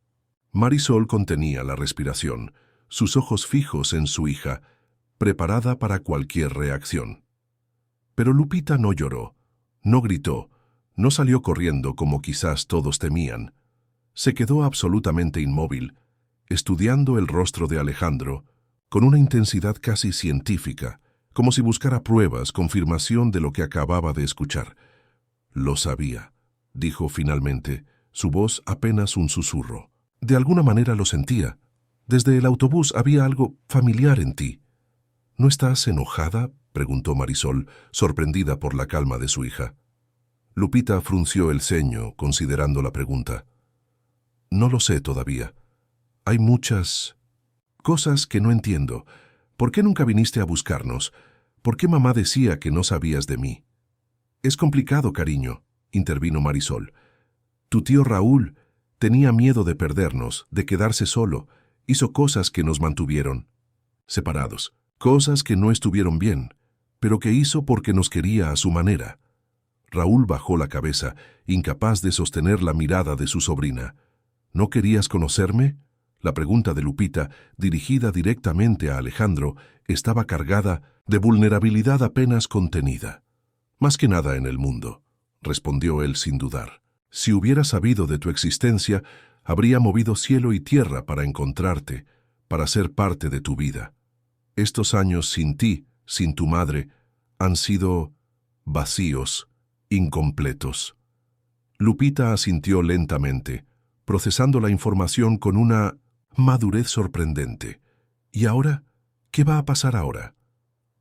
Marisol contenía la respiración, sus ojos fijos en su hija, preparada para cualquier reacción. Pero Lupita no lloró, no gritó, no salió corriendo como quizás todos temían. Se quedó absolutamente inmóvil, estudiando el rostro de Alejandro, con una intensidad casi científica, como si buscara pruebas, confirmación de lo que acababa de escuchar. Lo sabía, dijo finalmente, su voz apenas un susurro. De alguna manera lo sentía. Desde el autobús había algo familiar en ti. ¿No estás enojada?, preguntó Marisol, sorprendida por la calma de su hija. Lupita frunció el ceño, considerando la pregunta. No lo sé todavía. Hay muchas cosas que no entiendo. ¿Por qué nunca viniste a buscarnos? ¿Por qué mamá decía que no sabías de mí? Es complicado, cariño, intervino Marisol. Tu tío Raúl tenía miedo de perdernos, de quedarse solo. Hizo cosas que nos mantuvieron separados, cosas que no estuvieron bien, pero que hizo porque nos quería a su manera. Raúl bajó la cabeza, incapaz de sostener la mirada de su sobrina. ¿No querías conocerme? La pregunta de Lupita, dirigida directamente a Alejandro, estaba cargada de vulnerabilidad apenas contenida. Más que nada en el mundo, respondió él sin dudar. Si hubiera sabido de tu existencia, habría movido cielo y tierra para encontrarte, para ser parte de tu vida. Estos años sin ti, sin tu madre, han sido vacíos, incompletos. Lupita asintió lentamente, procesando la información con una madurez sorprendente. ¿Y ahora? ¿Qué va a pasar ahora?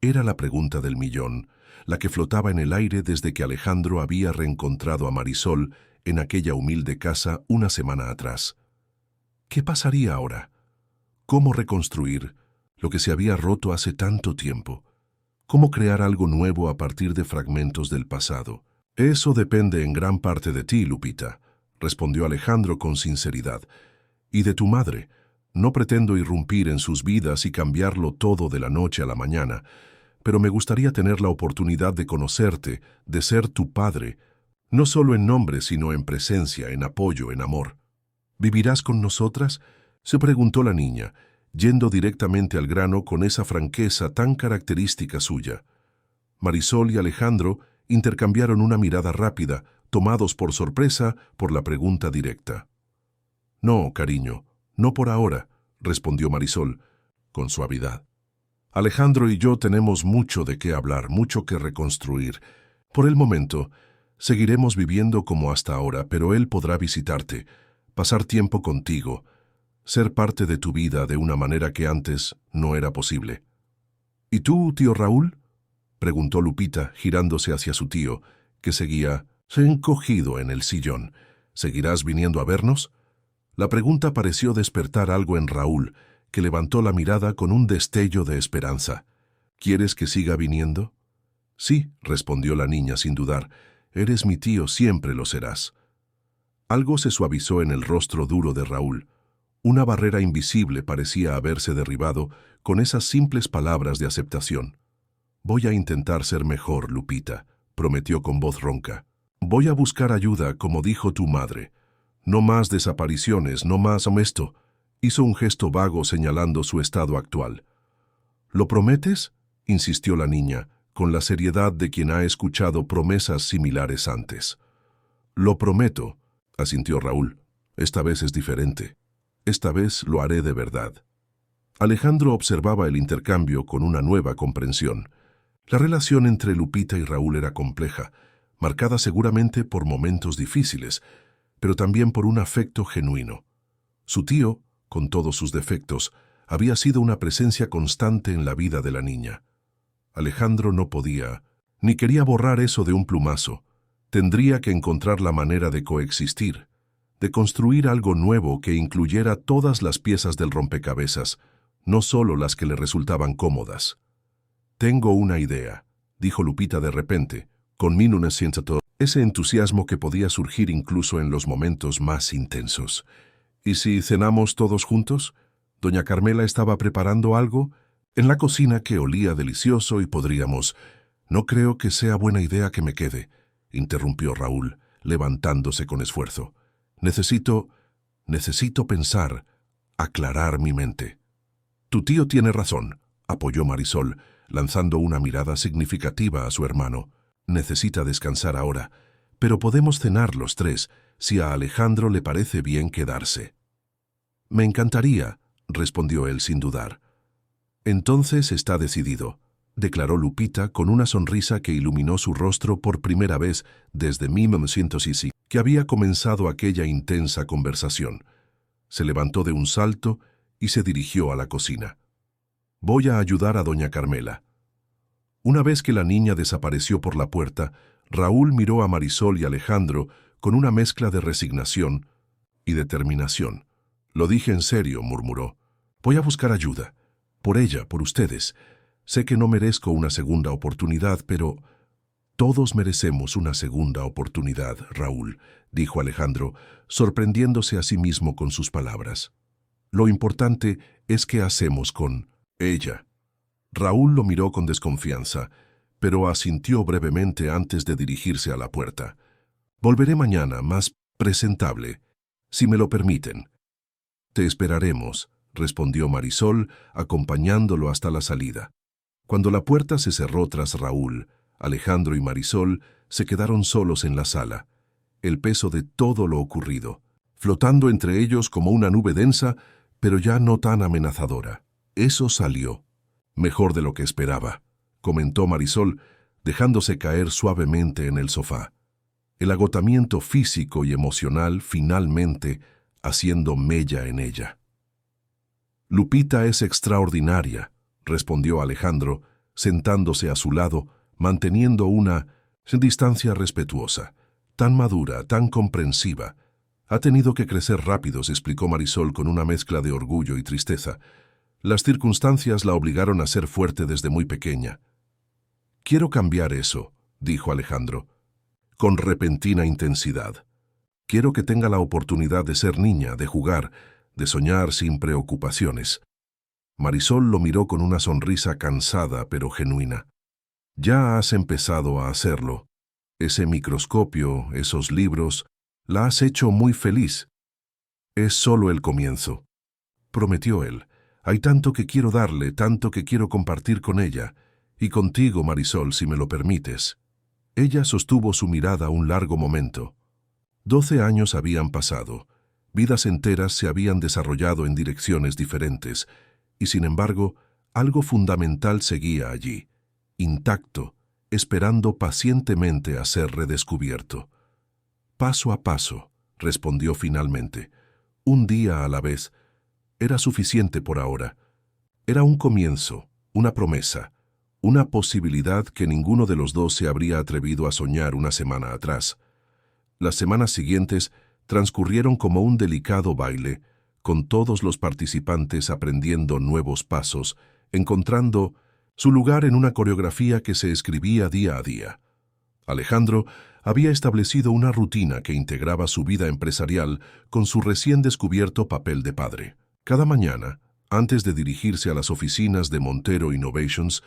Era la pregunta del millón, la que flotaba en el aire desde que Alejandro había reencontrado a Marisol en aquella humilde casa una semana atrás. ¿Qué pasaría ahora? ¿Cómo reconstruir lo que se había roto hace tanto tiempo? ¿Cómo crear algo nuevo a partir de fragmentos del pasado? Eso depende en gran parte de ti, Lupita, respondió Alejandro con sinceridad. Y de tu madre. No pretendo irrumpir en sus vidas y cambiarlo todo de la noche a la mañana, pero me gustaría tener la oportunidad de conocerte, de ser tu padre, no solo en nombre, sino en presencia, en apoyo, en amor. ¿Vivirás con nosotras?, se preguntó la niña, yendo directamente al grano con esa franqueza tan característica suya. Marisol y Alejandro intercambiaron una mirada rápida, tomados por sorpresa por la pregunta directa. No, cariño, no por ahora, respondió Marisol, con suavidad. Alejandro y yo tenemos mucho de qué hablar, mucho que reconstruir. Por el momento, seguiremos viviendo como hasta ahora, pero él podrá visitarte, pasar tiempo contigo, ser parte de tu vida de una manera que antes no era posible. ¿Y tú, tío Raúl?, preguntó Lupita, girándose hacia su tío, que seguía encogido en el sillón. ¿Seguirás viniendo a vernos? La pregunta pareció despertar algo en Raúl, que levantó la mirada con un destello de esperanza. ¿Quieres que siga viniendo? Sí, respondió la niña sin dudar. Eres mi tío, siempre lo serás. Algo se suavizó en el rostro duro de Raúl. Una barrera invisible parecía haberse derribado con esas simples palabras de aceptación. Voy a intentar ser mejor, Lupita, prometió con voz ronca. Voy a buscar ayuda, como dijo tu madre. No más desapariciones, no más esto. Hizo un gesto vago señalando su estado actual. ¿Lo prometes?, insistió la niña, con la seriedad de quien ha escuchado promesas similares antes. Lo prometo, asintió Raúl. Esta vez es diferente. Esta vez lo haré de verdad. Alejandro observaba el intercambio con una nueva comprensión. La relación entre Lupita y Raúl era compleja, marcada seguramente por momentos difíciles, pero también por un afecto genuino. Su tío, con todos sus defectos, había sido una presencia constante en la vida de la niña. Alejandro no podía, ni quería borrar eso de un plumazo. Tendría que encontrar la manera de coexistir, de construir algo nuevo que incluyera todas las piezas del rompecabezas, no solo las que le resultaban cómodas. «Tengo una idea», dijo Lupita de repente, con ese entusiasmo que podía surgir incluso en los momentos más intensos. «¿Y si cenamos todos juntos?» Doña Carmela estaba preparando algo en la cocina que olía delicioso y podríamos... «No creo que sea buena idea que me quede», interrumpió Raúl, levantándose con esfuerzo. Necesito pensar, aclarar mi mente». «Tu tío tiene razón», apoyó Marisol, lanzando una mirada significativa a su hermano. «Necesita descansar ahora, pero podemos cenar los tres, si a Alejandro le parece bien quedarse». «Me encantaría», respondió él sin dudar. «Entonces está decidido», declaró Lupita con una sonrisa que iluminó su rostro por primera vez desde 1900 que había comenzado aquella intensa conversación. Se levantó de un salto y se dirigió a la cocina. «Voy a ayudar a doña Carmela». Una vez que la niña desapareció por la puerta, Raúl miró a Marisol y Alejandro con una mezcla de resignación y determinación. «Lo dije en serio», murmuró. «Voy a buscar ayuda. Por ella, por ustedes. Sé que no merezco una segunda oportunidad, pero...» «Todos merecemos una segunda oportunidad, Raúl», dijo Alejandro, sorprendiéndose a sí mismo con sus palabras. «Lo importante es qué hacemos con ella». Raúl lo miró con desconfianza, pero asintió brevemente antes de dirigirse a la puerta. «Volveré mañana, más presentable, si me lo permiten». «Te esperaremos», respondió Marisol, acompañándolo hasta la salida. Cuando la puerta se cerró tras Raúl, Alejandro y Marisol se quedaron solos en la sala. El peso de todo lo ocurrido, flotando entre ellos como una nube densa, pero ya no tan amenazadora. «Eso salió. Mejor de lo que esperaba», comentó Marisol, dejándose caer suavemente en el sofá. El agotamiento físico y emocional finalmente haciendo mella en ella. «Lupita es extraordinaria», respondió Alejandro, sentándose a su lado, manteniendo una distancia respetuosa. «Tan madura, tan comprensiva. Ha tenido que crecer rápido», se explicó Marisol con una mezcla de orgullo y tristeza. «Las circunstancias la obligaron a ser fuerte desde muy pequeña». «Quiero cambiar eso», dijo Alejandro, con repentina intensidad. «Quiero que tenga la oportunidad de ser niña, de jugar, de soñar sin preocupaciones». Marisol lo miró con una sonrisa cansada pero genuina. «Ya has empezado a hacerlo. Ese microscopio, esos libros, la has hecho muy feliz. Es solo el comienzo», prometió él. «Hay tanto que quiero darle, tanto que quiero compartir con ella, y contigo, Marisol, si me lo permites». Ella sostuvo su mirada un largo momento. 12 años habían pasado, vidas enteras se habían desarrollado en direcciones diferentes, y sin embargo, algo fundamental seguía allí, intacto, esperando pacientemente a ser redescubierto. «Paso a paso», respondió finalmente, «un día a la vez». Era suficiente por ahora. Era un comienzo, una promesa, una posibilidad que ninguno de los dos se habría atrevido a soñar una semana atrás. Las semanas siguientes transcurrieron como un delicado baile, con todos los participantes aprendiendo nuevos pasos, encontrando su lugar en una coreografía que se escribía día a día. Alejandro había establecido una rutina que integraba su vida empresarial con su recién descubierto papel de padre. Cada mañana, antes de dirigirse a las oficinas de Montero Innovations,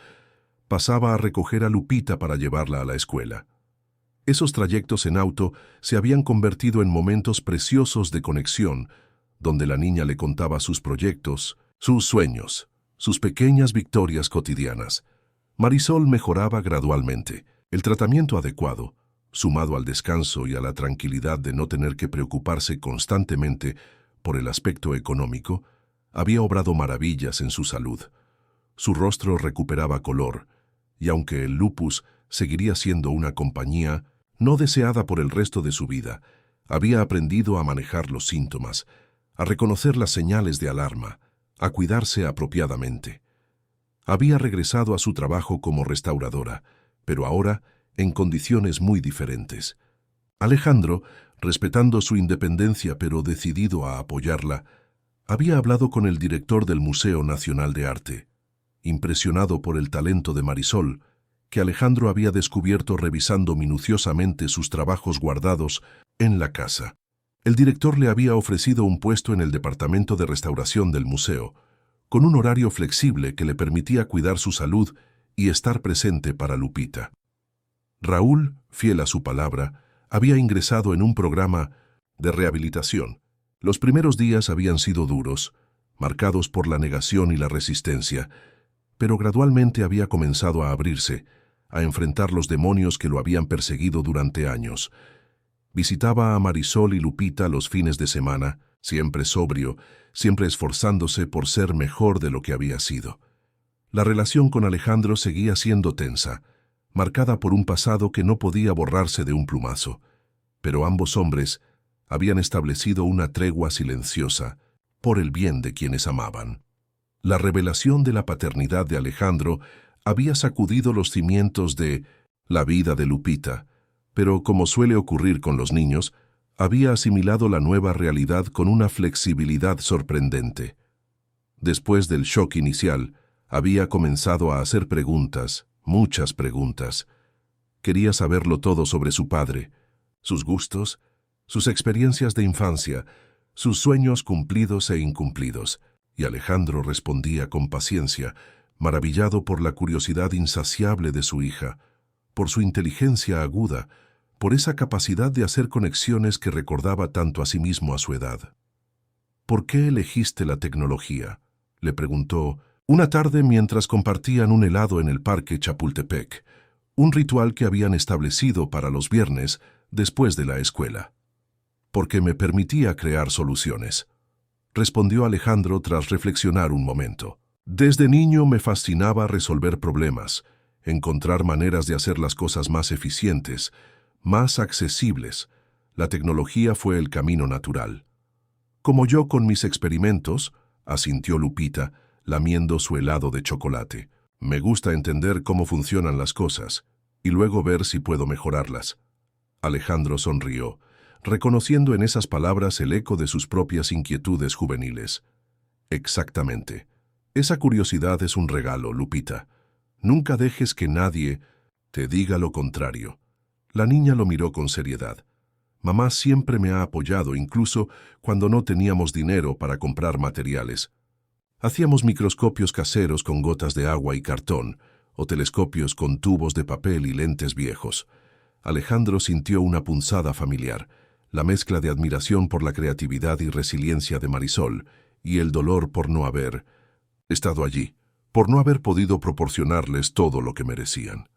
pasaba a recoger a Lupita para llevarla a la escuela. Esos trayectos en auto se habían convertido en momentos preciosos de conexión, donde la niña le contaba sus proyectos, sus sueños, sus pequeñas victorias cotidianas. Marisol mejoraba gradualmente. El tratamiento adecuado, sumado al descanso y a la tranquilidad de no tener que preocuparse constantemente por el aspecto económico, había obrado maravillas en su salud. Su rostro recuperaba color, y aunque el lupus seguiría siendo una compañía no deseada por el resto de su vida, había aprendido a manejar los síntomas, a reconocer las señales de alarma, a cuidarse apropiadamente. Había regresado a su trabajo como restauradora, pero ahora en condiciones muy diferentes. Alejandro, respetando su independencia pero decidido a apoyarla, había hablado con el director del Museo Nacional de Arte, impresionado por el talento de Marisol, que Alejandro había descubierto revisando minuciosamente sus trabajos guardados en la casa. El director le había ofrecido un puesto en el departamento de restauración del museo, con un horario flexible que le permitía cuidar su salud y estar presente para Lupita. Raúl, fiel a su palabra, había ingresado en un programa de rehabilitación. Los primeros días habían sido duros, marcados por la negación y la resistencia, pero gradualmente había comenzado a abrirse, a enfrentar los demonios que lo habían perseguido durante años. Visitaba a Marisol y Lupita los fines de semana, siempre sobrio, siempre esforzándose por ser mejor de lo que había sido. La relación con Alejandro seguía siendo tensa, marcada por un pasado que no podía borrarse de un plumazo, pero ambos hombres habían establecido una tregua silenciosa por el bien de quienes amaban. La revelación de la paternidad de Alejandro había sacudido los cimientos de la vida de Lupita, pero como suele ocurrir con los niños, había asimilado la nueva realidad con una flexibilidad sorprendente. Después del shock inicial, había comenzado a hacer preguntas, muchas preguntas. Quería saberlo todo sobre su padre, sus gustos, sus experiencias de infancia, sus sueños cumplidos e incumplidos, y Alejandro respondía con paciencia, maravillado por la curiosidad insaciable de su hija, por su inteligencia aguda, por esa capacidad de hacer conexiones que recordaba tanto a sí mismo a su edad. ¿Por qué elegiste la tecnología?, le preguntó una tarde mientras compartían un helado en el Parque Chapultepec, un ritual que habían establecido para los viernes después de la escuela. Porque me permitía crear soluciones, respondió Alejandro tras reflexionar un momento. Desde niño me fascinaba resolver problemas, encontrar maneras de hacer las cosas más eficientes, más accesibles. La tecnología fue el camino natural. Como yo con mis experimentos, asintió Lupita, lamiendo su helado de chocolate. Me gusta entender cómo funcionan las cosas y luego ver si puedo mejorarlas. Alejandro sonrió, reconociendo en esas palabras el eco de sus propias inquietudes juveniles. Exactamente. Esa curiosidad es un regalo, Lupita. Nunca dejes que nadie te diga lo contrario. La niña lo miró con seriedad. Mamá siempre me ha apoyado, incluso cuando no teníamos dinero para comprar materiales. Hacíamos microscopios caseros con gotas de agua y cartón, o telescopios con tubos de papel y lentes viejos. Alejandro sintió una punzada familiar, la mezcla de admiración por la creatividad y resiliencia de Marisol, y el dolor por no haber estado allí, por no haber podido proporcionarles todo lo que merecían.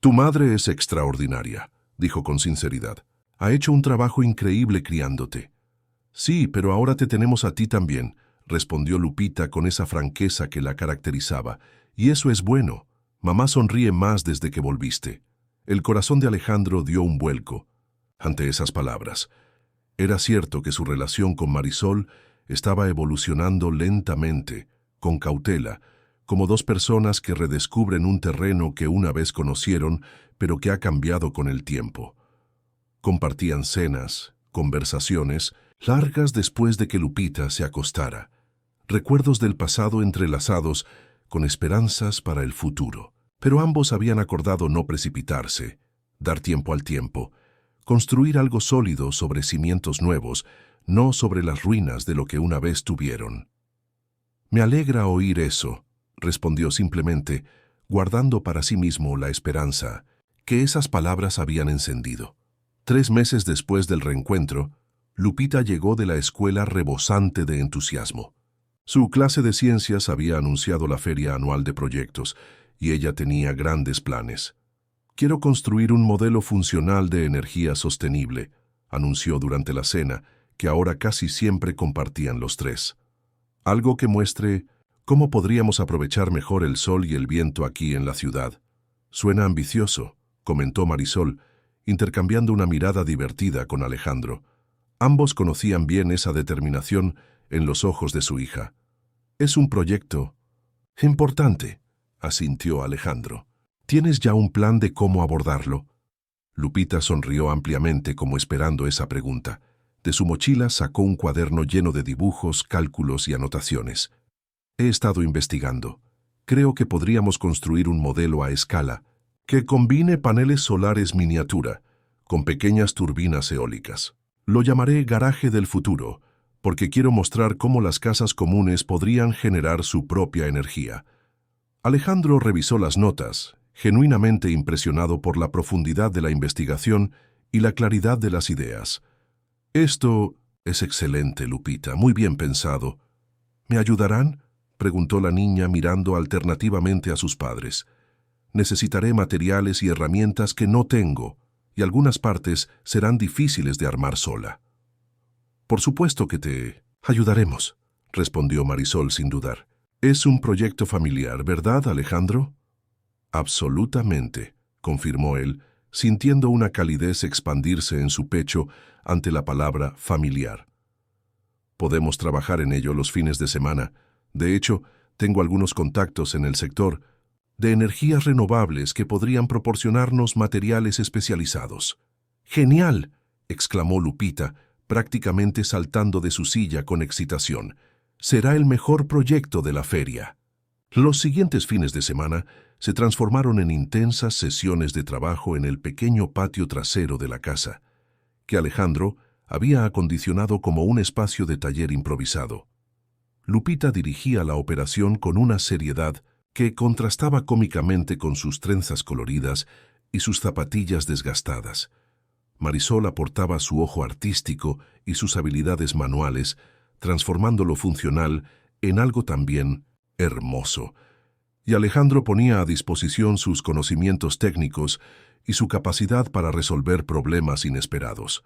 Tu madre es extraordinaria, dijo con sinceridad. Ha hecho un trabajo increíble criándote. Sí, pero ahora te tenemos a ti también, respondió Lupita con esa franqueza que la caracterizaba. Y eso es bueno. Mamá sonríe más desde que volviste. El corazón de Alejandro dio un vuelco ante esas palabras. Era cierto que su relación con Marisol estaba evolucionando lentamente, con cautela, como dos personas que redescubren un terreno que una vez conocieron, pero que ha cambiado con el tiempo. Compartían cenas, conversaciones, largas después de que Lupita se acostara. Recuerdos del pasado entrelazados con esperanzas para el futuro. Pero ambos habían acordado no precipitarse, dar tiempo al tiempo, construir algo sólido sobre cimientos nuevos, no sobre las ruinas de lo que una vez tuvieron. Me alegra oír eso, respondió simplemente, guardando para sí mismo la esperanza que esas palabras habían encendido. 3 meses después del reencuentro, Lupita llegó de la escuela rebosante de entusiasmo. Su clase de ciencias había anunciado la feria anual de proyectos, y ella tenía grandes planes. Quiero construir un modelo funcional de energía sostenible, anunció durante la cena, que ahora casi siempre compartían los tres. Algo que muestre cómo podríamos aprovechar mejor el sol y el viento aquí en la ciudad. Suena ambicioso, comentó Marisol, intercambiando una mirada divertida con Alejandro. Ambos conocían bien esa determinación en los ojos de su hija. Es un proyecto importante, asintió Alejandro. ¿Tienes ya un plan de cómo abordarlo? Lupita sonrió ampliamente como esperando esa pregunta. De su mochila sacó un cuaderno lleno de dibujos, cálculos y anotaciones. He estado investigando. Creo que podríamos construir un modelo a escala que combine paneles solares miniatura con pequeñas turbinas eólicas. Lo llamaré garaje del futuro, porque quiero mostrar cómo las casas comunes podrían generar su propia energía. Alejandro revisó las notas, genuinamente impresionado por la profundidad de la investigación y la claridad de las ideas. Esto es excelente, Lupita, muy bien pensado. ¿Me ayudarán?, preguntó la niña mirando alternativamente a sus padres. Necesitaré materiales y herramientas que no tengo, y algunas partes serán difíciles de armar sola. Por supuesto que te ayudaremos, respondió Marisol sin dudar. Es un proyecto familiar, ¿verdad, Alejandro? Absolutamente, confirmó él, sintiendo una calidez expandirse en su pecho ante la palabra familiar. Podemos trabajar en ello los fines de semana. De hecho, tengo algunos contactos en el sector de energías renovables que podrían proporcionarnos materiales especializados. ¡Genial!, exclamó Lupita, prácticamente saltando de su silla con excitación. Será el mejor proyecto de la feria. Los siguientes fines de semana se transformaron en intensas sesiones de trabajo en el pequeño patio trasero de la casa, que Alejandro había acondicionado como un espacio de taller improvisado. Lupita dirigía la operación con una seriedad que contrastaba cómicamente con sus trenzas coloridas y sus zapatillas desgastadas. Marisol aportaba su ojo artístico y sus habilidades manuales, transformando lo funcional en algo también hermoso. Y Alejandro ponía a disposición sus conocimientos técnicos y su capacidad para resolver problemas inesperados.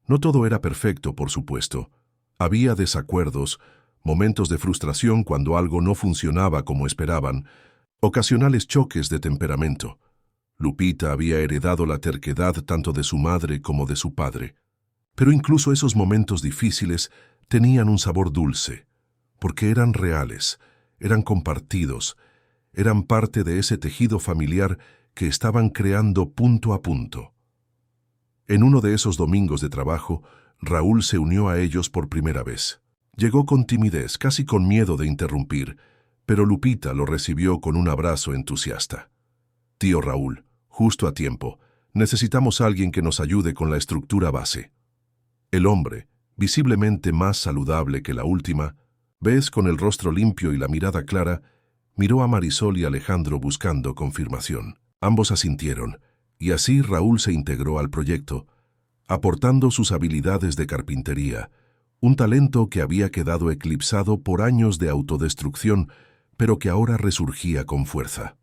No todo era perfecto, por supuesto. Había desacuerdos, momentos de frustración cuando algo no funcionaba como esperaban, ocasionales choques de temperamento. Lupita había heredado la terquedad tanto de su madre como de su padre. Pero incluso esos momentos difíciles tenían un sabor dulce, porque eran reales, eran compartidos, eran parte de ese tejido familiar que estaban creando punto a punto. En uno de esos domingos de trabajo, Raúl se unió a ellos por primera vez. Llegó con timidez, casi con miedo de interrumpir, pero Lupita lo recibió con un abrazo entusiasta. «Tío Raúl, justo a tiempo. Necesitamos a alguien que nos ayude con la estructura base». El hombre, visiblemente más saludable que la última, vez con el rostro limpio y la mirada clara, miró a Marisol y Alejandro buscando confirmación. Ambos asintieron, y así Raúl se integró al proyecto, aportando sus habilidades de carpintería, un talento que había quedado eclipsado por años de autodestrucción, pero que ahora resurgía con fuerza.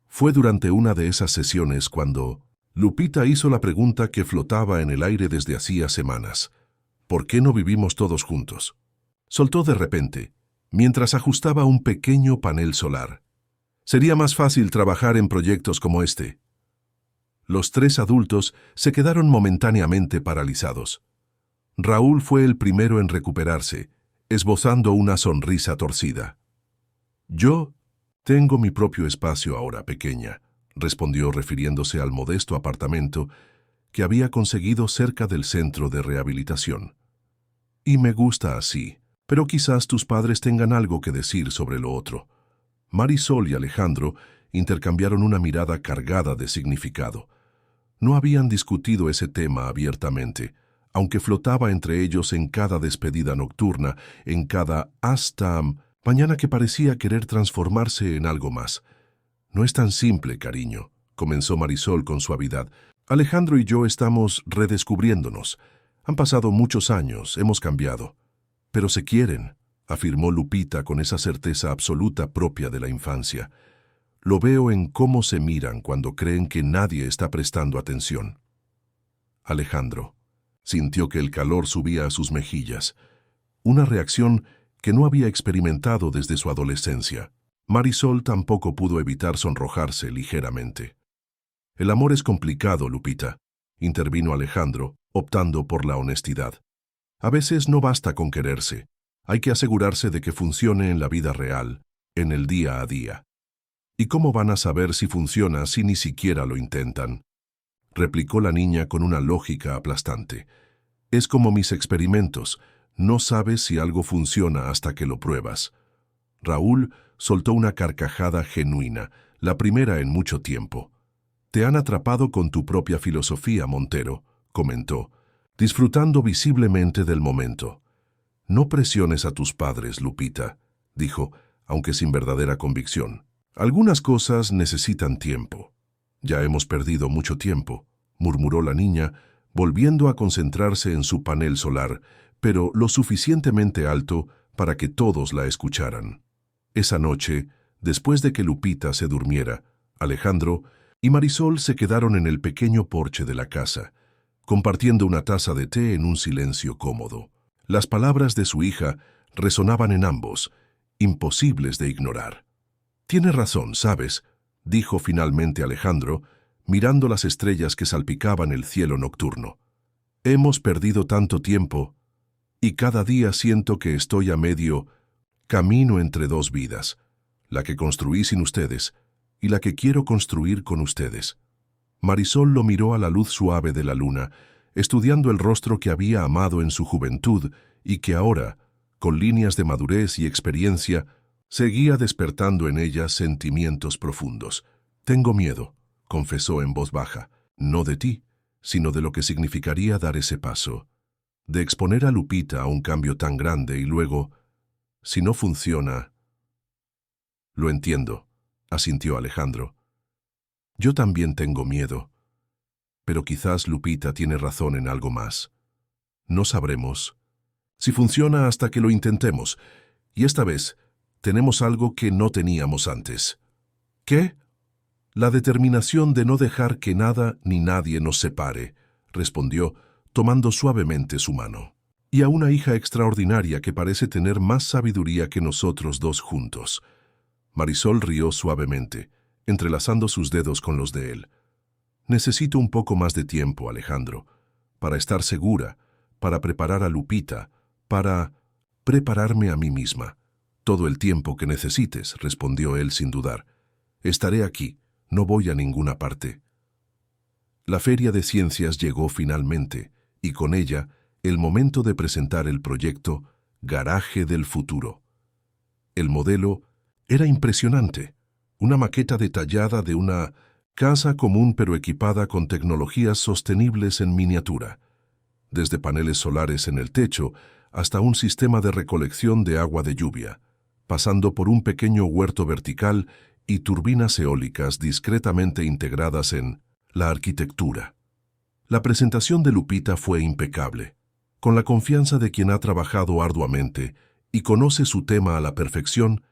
Fue durante una de esas sesiones cuando Lupita hizo la pregunta que flotaba en el aire desde hacía semanas. ¿Por qué no vivimos todos juntos? Soltó de repente, mientras ajustaba un pequeño panel solar. Sería más fácil trabajar en proyectos como este. Los tres adultos se quedaron momentáneamente paralizados. Raúl fue el primero en recuperarse, esbozando una sonrisa torcida. «Yo tengo mi propio espacio ahora, pequeña», respondió refiriéndose al modesto apartamento que había conseguido cerca del centro de rehabilitación. «Y me gusta así, pero quizás tus padres tengan algo que decir sobre lo otro». Marisol y Alejandro intercambiaron una mirada cargada de significado. No habían discutido ese tema abiertamente, aunque flotaba entre ellos en cada despedida nocturna, en cada hasta mañana que parecía querer transformarse en algo más. «No es tan simple, cariño», comenzó Marisol con suavidad. «Alejandro y yo estamos redescubriéndonos. Han pasado muchos años, hemos cambiado. Pero se quieren», afirmó Lupita con esa certeza absoluta propia de la infancia. «Lo veo en cómo se miran cuando creen que nadie está prestando atención». Alejandro sintió que el calor subía a sus mejillas, una reacción que no había experimentado desde su adolescencia. Marisol tampoco pudo evitar sonrojarse ligeramente. «El amor es complicado, Lupita», intervino Alejandro, optando por la honestidad. A veces no basta con quererse. Hay que asegurarse de que funcione en la vida real, en el día a día. ¿Y cómo van a saber si funciona si ni siquiera lo intentan?, replicó la niña con una lógica aplastante. Es como mis experimentos. No sabes si algo funciona hasta que lo pruebas. Raúl soltó una carcajada genuina, la primera en mucho tiempo. Te han atrapado con tu propia filosofía, Montero, comentó, disfrutando visiblemente del momento. No presiones a tus padres, Lupita, dijo, aunque sin verdadera convicción. Algunas cosas necesitan tiempo. Ya hemos perdido mucho tiempo, murmuró la niña, volviendo a concentrarse en su panel solar, pero lo suficientemente alto para que todos la escucharan. Esa noche, después de que Lupita se durmiera, Alejandro y Marisol se quedaron en el pequeño porche de la casa, compartiendo una taza de té en un silencio cómodo. Las palabras de su hija resonaban en ambos, imposibles de ignorar. «Tienes razón, ¿sabes?», dijo finalmente Alejandro, mirando las estrellas que salpicaban el cielo nocturno. «Hemos perdido tanto tiempo, y cada día siento que estoy a medio camino entre dos vidas, la que construí sin ustedes y la que quiero construir con ustedes». Marisol lo miró a la luz suave de la luna, estudiando el rostro que había amado en su juventud y que ahora, con líneas de madurez y experiencia, seguía despertando en ella sentimientos profundos. «Tengo miedo», confesó en voz baja, «no de ti, sino de lo que significaría dar ese paso, de exponer a Lupita a un cambio tan grande y luego, si no funciona». «Lo entiendo», asintió Alejandro. «Yo también tengo miedo, pero quizás Lupita tiene razón en algo más. No sabremos si funciona hasta que lo intentemos, y esta vez tenemos algo que no teníamos antes». «¿Qué?». «La determinación de no dejar que nada ni nadie nos separe», respondió, tomando suavemente su mano. «Y a una hija extraordinaria que parece tener más sabiduría que nosotros dos juntos». Marisol rió suavemente, entrelazando sus dedos con los de él. «Necesito un poco más de tiempo, Alejandro, para estar segura, para preparar a Lupita, para prepararme a mí misma». «Todo el tiempo que necesites», respondió él sin dudar. «Estaré aquí, no voy a ninguna parte». La Feria de Ciencias llegó finalmente, y con ella el momento de presentar el proyecto Garaje del Futuro. El modelo era impresionante, una maqueta detallada de una casa común pero equipada con tecnologías sostenibles en miniatura, desde paneles solares en el techo hasta un sistema de recolección de agua de lluvia, pasando por un pequeño huerto vertical y turbinas eólicas discretamente integradas en la arquitectura. La presentación de Lupita fue impecable, con la confianza de quien ha trabajado arduamente y conoce su tema a la perfección.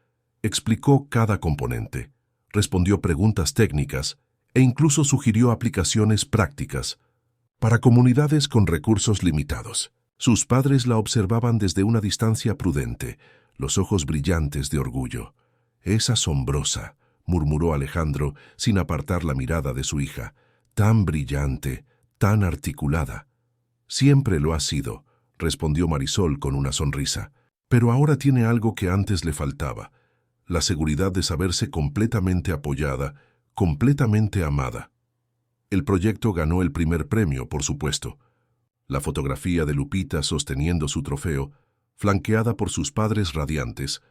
Explicó cada componente, respondió preguntas técnicas e incluso sugirió aplicaciones prácticas para comunidades con recursos limitados. Sus padres la observaban desde una distancia prudente, los ojos brillantes de orgullo. «Es asombrosa», murmuró Alejandro sin apartar la mirada de su hija. «Tan brillante, tan articulada». «Siempre lo ha sido», respondió Marisol con una sonrisa. «Pero ahora tiene algo que antes le faltaba, la seguridad de saberse completamente apoyada, completamente amada». El proyecto ganó el primer premio, por supuesto. La fotografía de Lupita sosteniendo su trofeo, flanqueada por sus padres radiantes,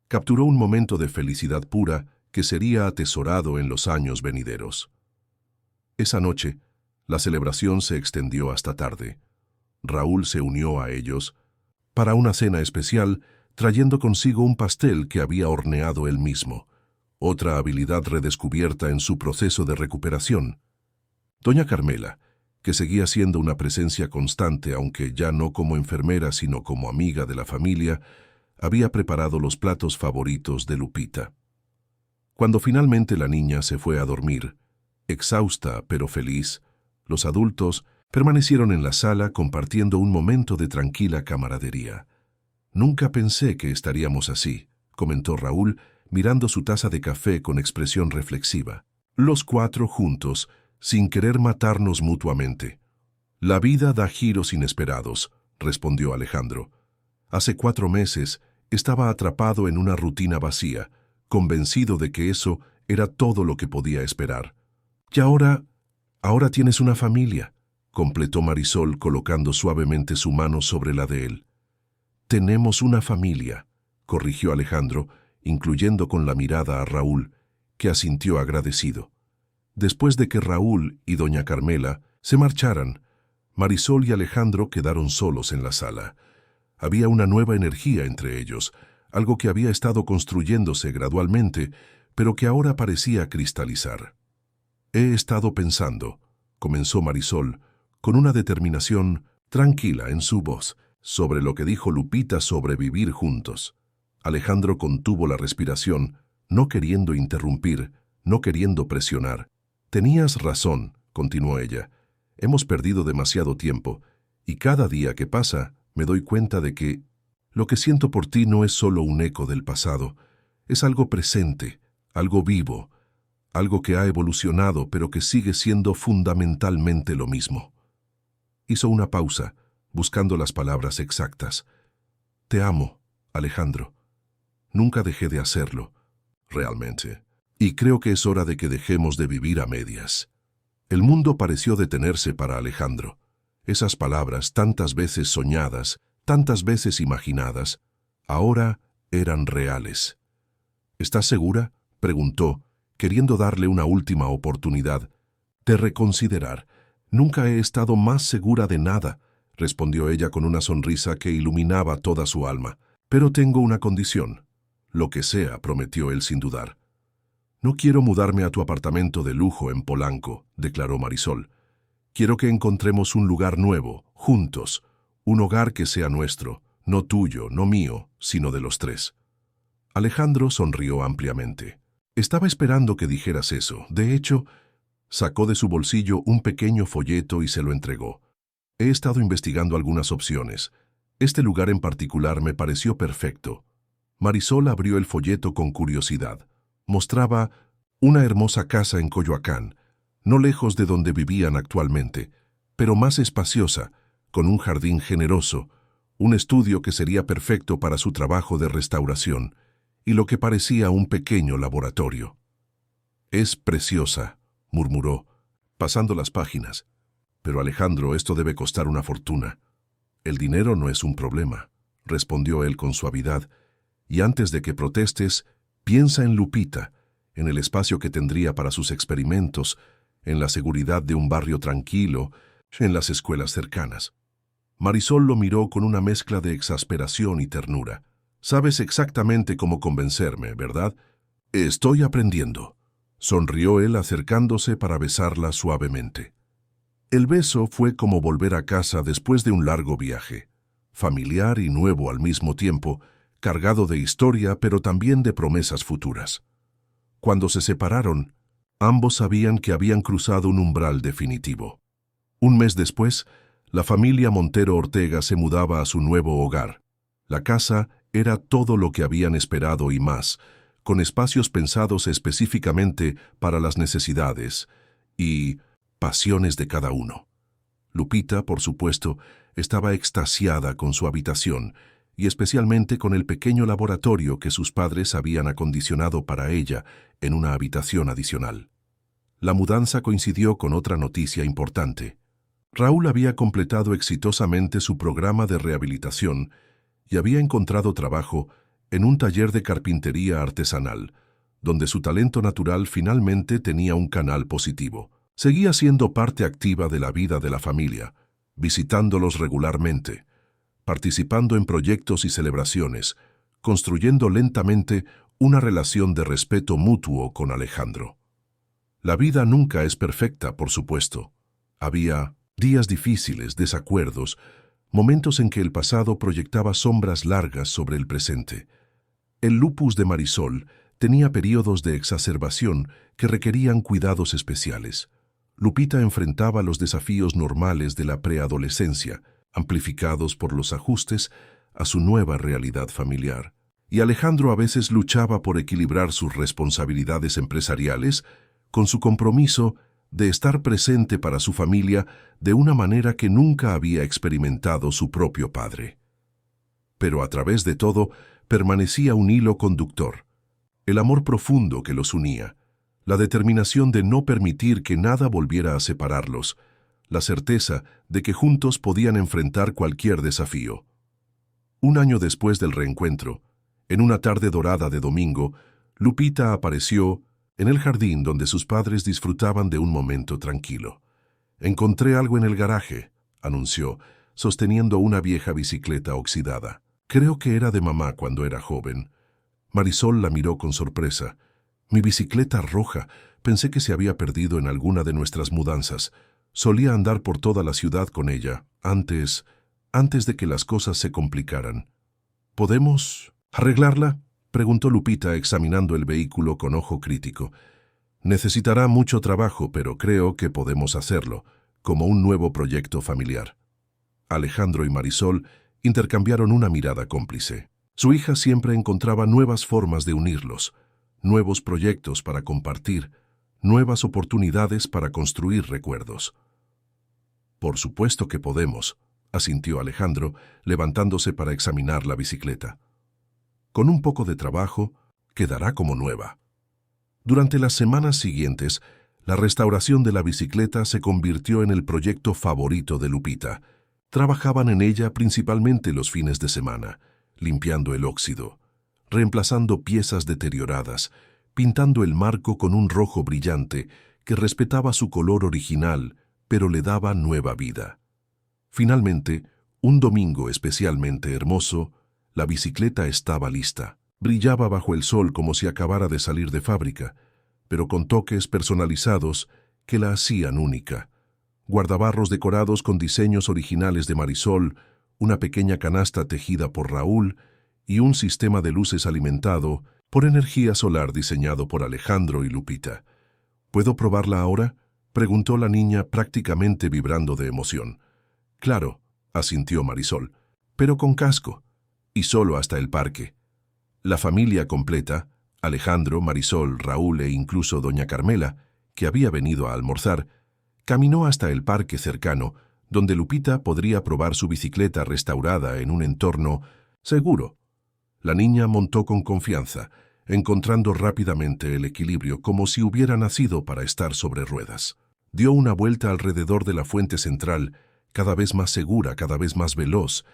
capturó un momento de felicidad pura que sería atesorado en los años venideros. Esa noche, la celebración se extendió hasta tarde. Raúl se unió a ellos para una cena especial, trayendo consigo un pastel que había horneado él mismo, otra habilidad redescubierta en su proceso de recuperación. Doña Carmela, que seguía siendo una presencia constante, aunque ya no como enfermera sino como amiga de la familia, había preparado los platos favoritos de Lupita. Cuando finalmente la niña se fue a dormir, exhausta pero feliz, los adultos permanecieron en la sala compartiendo un momento de tranquila camaradería. «Nunca pensé que estaríamos así», comentó Raúl, mirando su taza de café con expresión reflexiva. «Los cuatro juntos, sin querer matarnos mutuamente. La vida da giros inesperados, respondió Alejandro. Hace 4 meses estaba atrapado en una rutina vacía, convencido de que eso era todo lo que podía esperar. Y ahora tienes una familia, completó Marisol colocando suavemente su mano sobre la de él. Tenemos una familia, corrigió Alejandro, incluyendo con la mirada a Raúl, que asintió agradecido. Después de que Raúl y doña Carmela se marcharan, Marisol y Alejandro quedaron solos en la sala. Había una nueva energía entre ellos, algo que había estado construyéndose gradualmente, pero que ahora parecía cristalizar. He estado pensando, comenzó Marisol, con una determinación tranquila en su voz, sobre lo que dijo Lupita sobre vivir juntos. Alejandro contuvo la respiración, no queriendo interrumpir, no queriendo presionar. Tenías razón, continuó ella. Hemos perdido demasiado tiempo, y cada día que pasa me doy cuenta de que lo que siento por ti no es solo un eco del pasado, es algo presente, algo vivo, algo que ha evolucionado pero que sigue siendo fundamentalmente lo mismo. Hizo una pausa, buscando las palabras exactas. Te amo, Alejandro. Nunca dejé de hacerlo, realmente. Y creo que es hora de que dejemos de vivir a medias. El mundo pareció detenerse para Alejandro. Esas palabras, tantas veces soñadas, tantas veces imaginadas, ahora eran reales. ¿Estás segura?, preguntó, queriendo darle una última oportunidad de reconsiderar. Nunca he estado más segura de nada, respondió ella con una sonrisa que iluminaba toda su alma. Pero tengo una condición. Lo que sea, prometió él sin dudar. No quiero mudarme a tu apartamento de lujo en Polanco, declaró Marisol. Quiero que encontremos un lugar nuevo, juntos, un hogar que sea nuestro, no tuyo, no mío, sino de los 3. Alejandro sonrió ampliamente. Estaba esperando que dijeras eso. De hecho, sacó de su bolsillo un pequeño folleto y se lo entregó. He estado investigando algunas opciones. Este lugar en particular me pareció perfecto. Marisol abrió el folleto con curiosidad. Mostraba una hermosa casa en Coyoacán, no lejos de donde vivían actualmente, pero más espaciosa, con un jardín generoso, un estudio que sería perfecto para su trabajo de restauración, y lo que parecía un pequeño laboratorio. Es preciosa, murmuró, pasando las páginas. Pero Alejandro, esto debe costar una fortuna. El dinero no es un problema, respondió él con suavidad, y antes de que protestes, piensa en Lupita, en el espacio que tendría para sus experimentos, en la seguridad de un barrio tranquilo, en las escuelas cercanas. Marisol lo miró con una mezcla de exasperación y ternura. Sabes exactamente cómo convencerme, ¿verdad? Estoy aprendiendo, sonrió él acercándose para besarla suavemente. El beso fue como volver a casa después de un largo viaje, familiar y nuevo al mismo tiempo, cargado de historia pero también de promesas futuras. Cuando se separaron, ambos sabían que habían cruzado un umbral definitivo. Un mes después, la familia Montero Ortega se mudaba a su nuevo hogar. La casa era todo lo que habían esperado y más, con espacios pensados específicamente para las necesidades y pasiones de cada uno. Lupita, por supuesto, estaba extasiada con su habitación y especialmente con el pequeño laboratorio que sus padres habían acondicionado para ella en una habitación adicional. La mudanza coincidió con otra noticia importante. Raúl había completado exitosamente su programa de rehabilitación y había encontrado trabajo en un taller de carpintería artesanal, donde su talento natural finalmente tenía un canal positivo. Seguía siendo parte activa de la vida de la familia, visitándolos regularmente, participando en proyectos y celebraciones, construyendo lentamente una relación de respeto mutuo con Alejandro. La vida nunca es perfecta, por supuesto. Había días difíciles, desacuerdos, momentos en que el pasado proyectaba sombras largas sobre el presente. El lupus de Marisol tenía periodos de exacerbación que requerían cuidados especiales. Lupita enfrentaba los desafíos normales de la preadolescencia, amplificados por los ajustes a su nueva realidad familiar. Y Alejandro a veces luchaba por equilibrar sus responsabilidades empresariales con su compromiso de estar presente para su familia de una manera que nunca había experimentado su propio padre. Pero a través de todo permanecía un hilo conductor, el amor profundo que los unía, la determinación de no permitir que nada volviera a separarlos, la certeza de que juntos podían enfrentar cualquier desafío. Un año después del reencuentro, en una tarde dorada de domingo, Lupita apareció en el jardín donde sus padres disfrutaban de un momento tranquilo. «Encontré algo en el garaje», anunció, sosteniendo una vieja bicicleta oxidada. «Creo que era de mamá cuando era joven». Marisol la miró con sorpresa. «Mi bicicleta roja. Pensé que se había perdido en alguna de nuestras mudanzas. Solía andar por toda la ciudad con ella, antes de que las cosas se complicaran». «¿Podemos arreglarla?», preguntó Lupita examinando el vehículo con ojo crítico. «Necesitará mucho trabajo, pero creo que podemos hacerlo, como un nuevo proyecto familiar». Alejandro y Marisol intercambiaron una mirada cómplice. Su hija siempre encontraba nuevas formas de unirlos, nuevos proyectos para compartir, nuevas oportunidades para construir recuerdos. «Por supuesto que podemos», asintió Alejandro, levantándose para examinar la bicicleta. «Con un poco de trabajo, quedará como nueva». Durante las semanas siguientes, la restauración de la bicicleta se convirtió en el proyecto favorito de Lupita. Trabajaban en ella principalmente los fines de semana, limpiando el óxido, reemplazando piezas deterioradas, pintando el marco con un rojo brillante que respetaba su color original, pero le daba nueva vida. Finalmente, un domingo especialmente hermoso, la bicicleta estaba lista. Brillaba bajo el sol como si acabara de salir de fábrica, pero con toques personalizados que la hacían única. Guardabarros decorados con diseños originales de Marisol, una pequeña canasta tejida por Raúl y un sistema de luces alimentado por energía solar diseñado por Alejandro y Lupita. «¿Puedo probarla ahora?», preguntó la niña prácticamente vibrando de emoción. «Claro», asintió Marisol, «pero con casco, y solo hasta el parque». La familia completa, Alejandro, Marisol, Raúl e incluso doña Carmela, que había venido a almorzar, caminó hasta el parque cercano, donde Lupita podría probar su bicicleta restaurada en un entorno seguro. La niña montó con confianza, encontrando rápidamente el equilibrio como si hubiera nacido para estar sobre ruedas. Dio una vuelta alrededor de la fuente central, cada vez más segura, cada vez más veloz,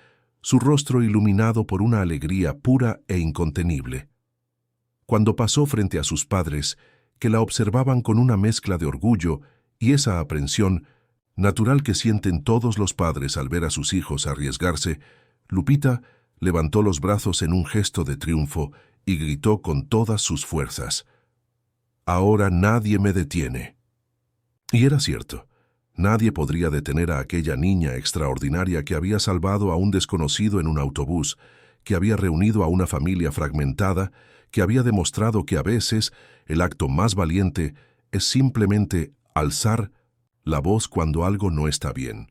su rostro iluminado por una alegría pura e incontenible. Cuando pasó frente a sus padres, que la observaban con una mezcla de orgullo y esa aprensión natural que sienten todos los padres al ver a sus hijos arriesgarse, Lupita levantó los brazos en un gesto de triunfo y gritó con todas sus fuerzas: «Ahora nadie me detiene». Y era cierto. Nadie podría detener a aquella niña extraordinaria que había salvado a un desconocido en un autobús, que había reunido a una familia fragmentada, que había demostrado que a veces el acto más valiente es simplemente alzar la voz cuando algo no está bien.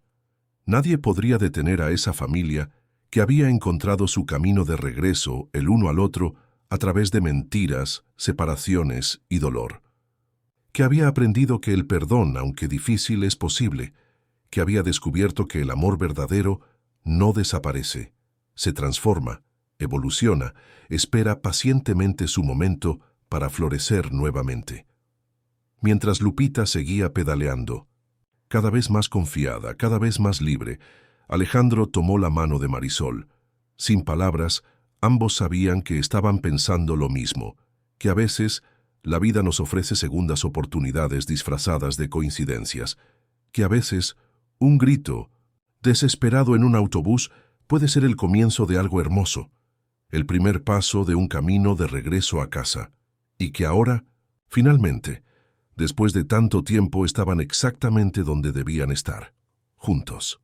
Nadie podría detener a esa familia que había encontrado su camino de regreso el uno al otro a través de mentiras, separaciones y dolor. Que había aprendido que el perdón, aunque difícil, es posible, que había descubierto que el amor verdadero no desaparece, se transforma, evoluciona, espera pacientemente su momento para florecer nuevamente. Mientras Lupita seguía pedaleando, cada vez más confiada, cada vez más libre, Alejandro tomó la mano de Marisol. Sin palabras, ambos sabían que estaban pensando lo mismo, que a veces la vida nos ofrece segundas oportunidades disfrazadas de coincidencias, que a veces un grito desesperado en un autobús puede ser el comienzo de algo hermoso, el primer paso de un camino de regreso a casa, y que ahora, finalmente, después de tanto tiempo, estaban exactamente donde debían estar, juntos.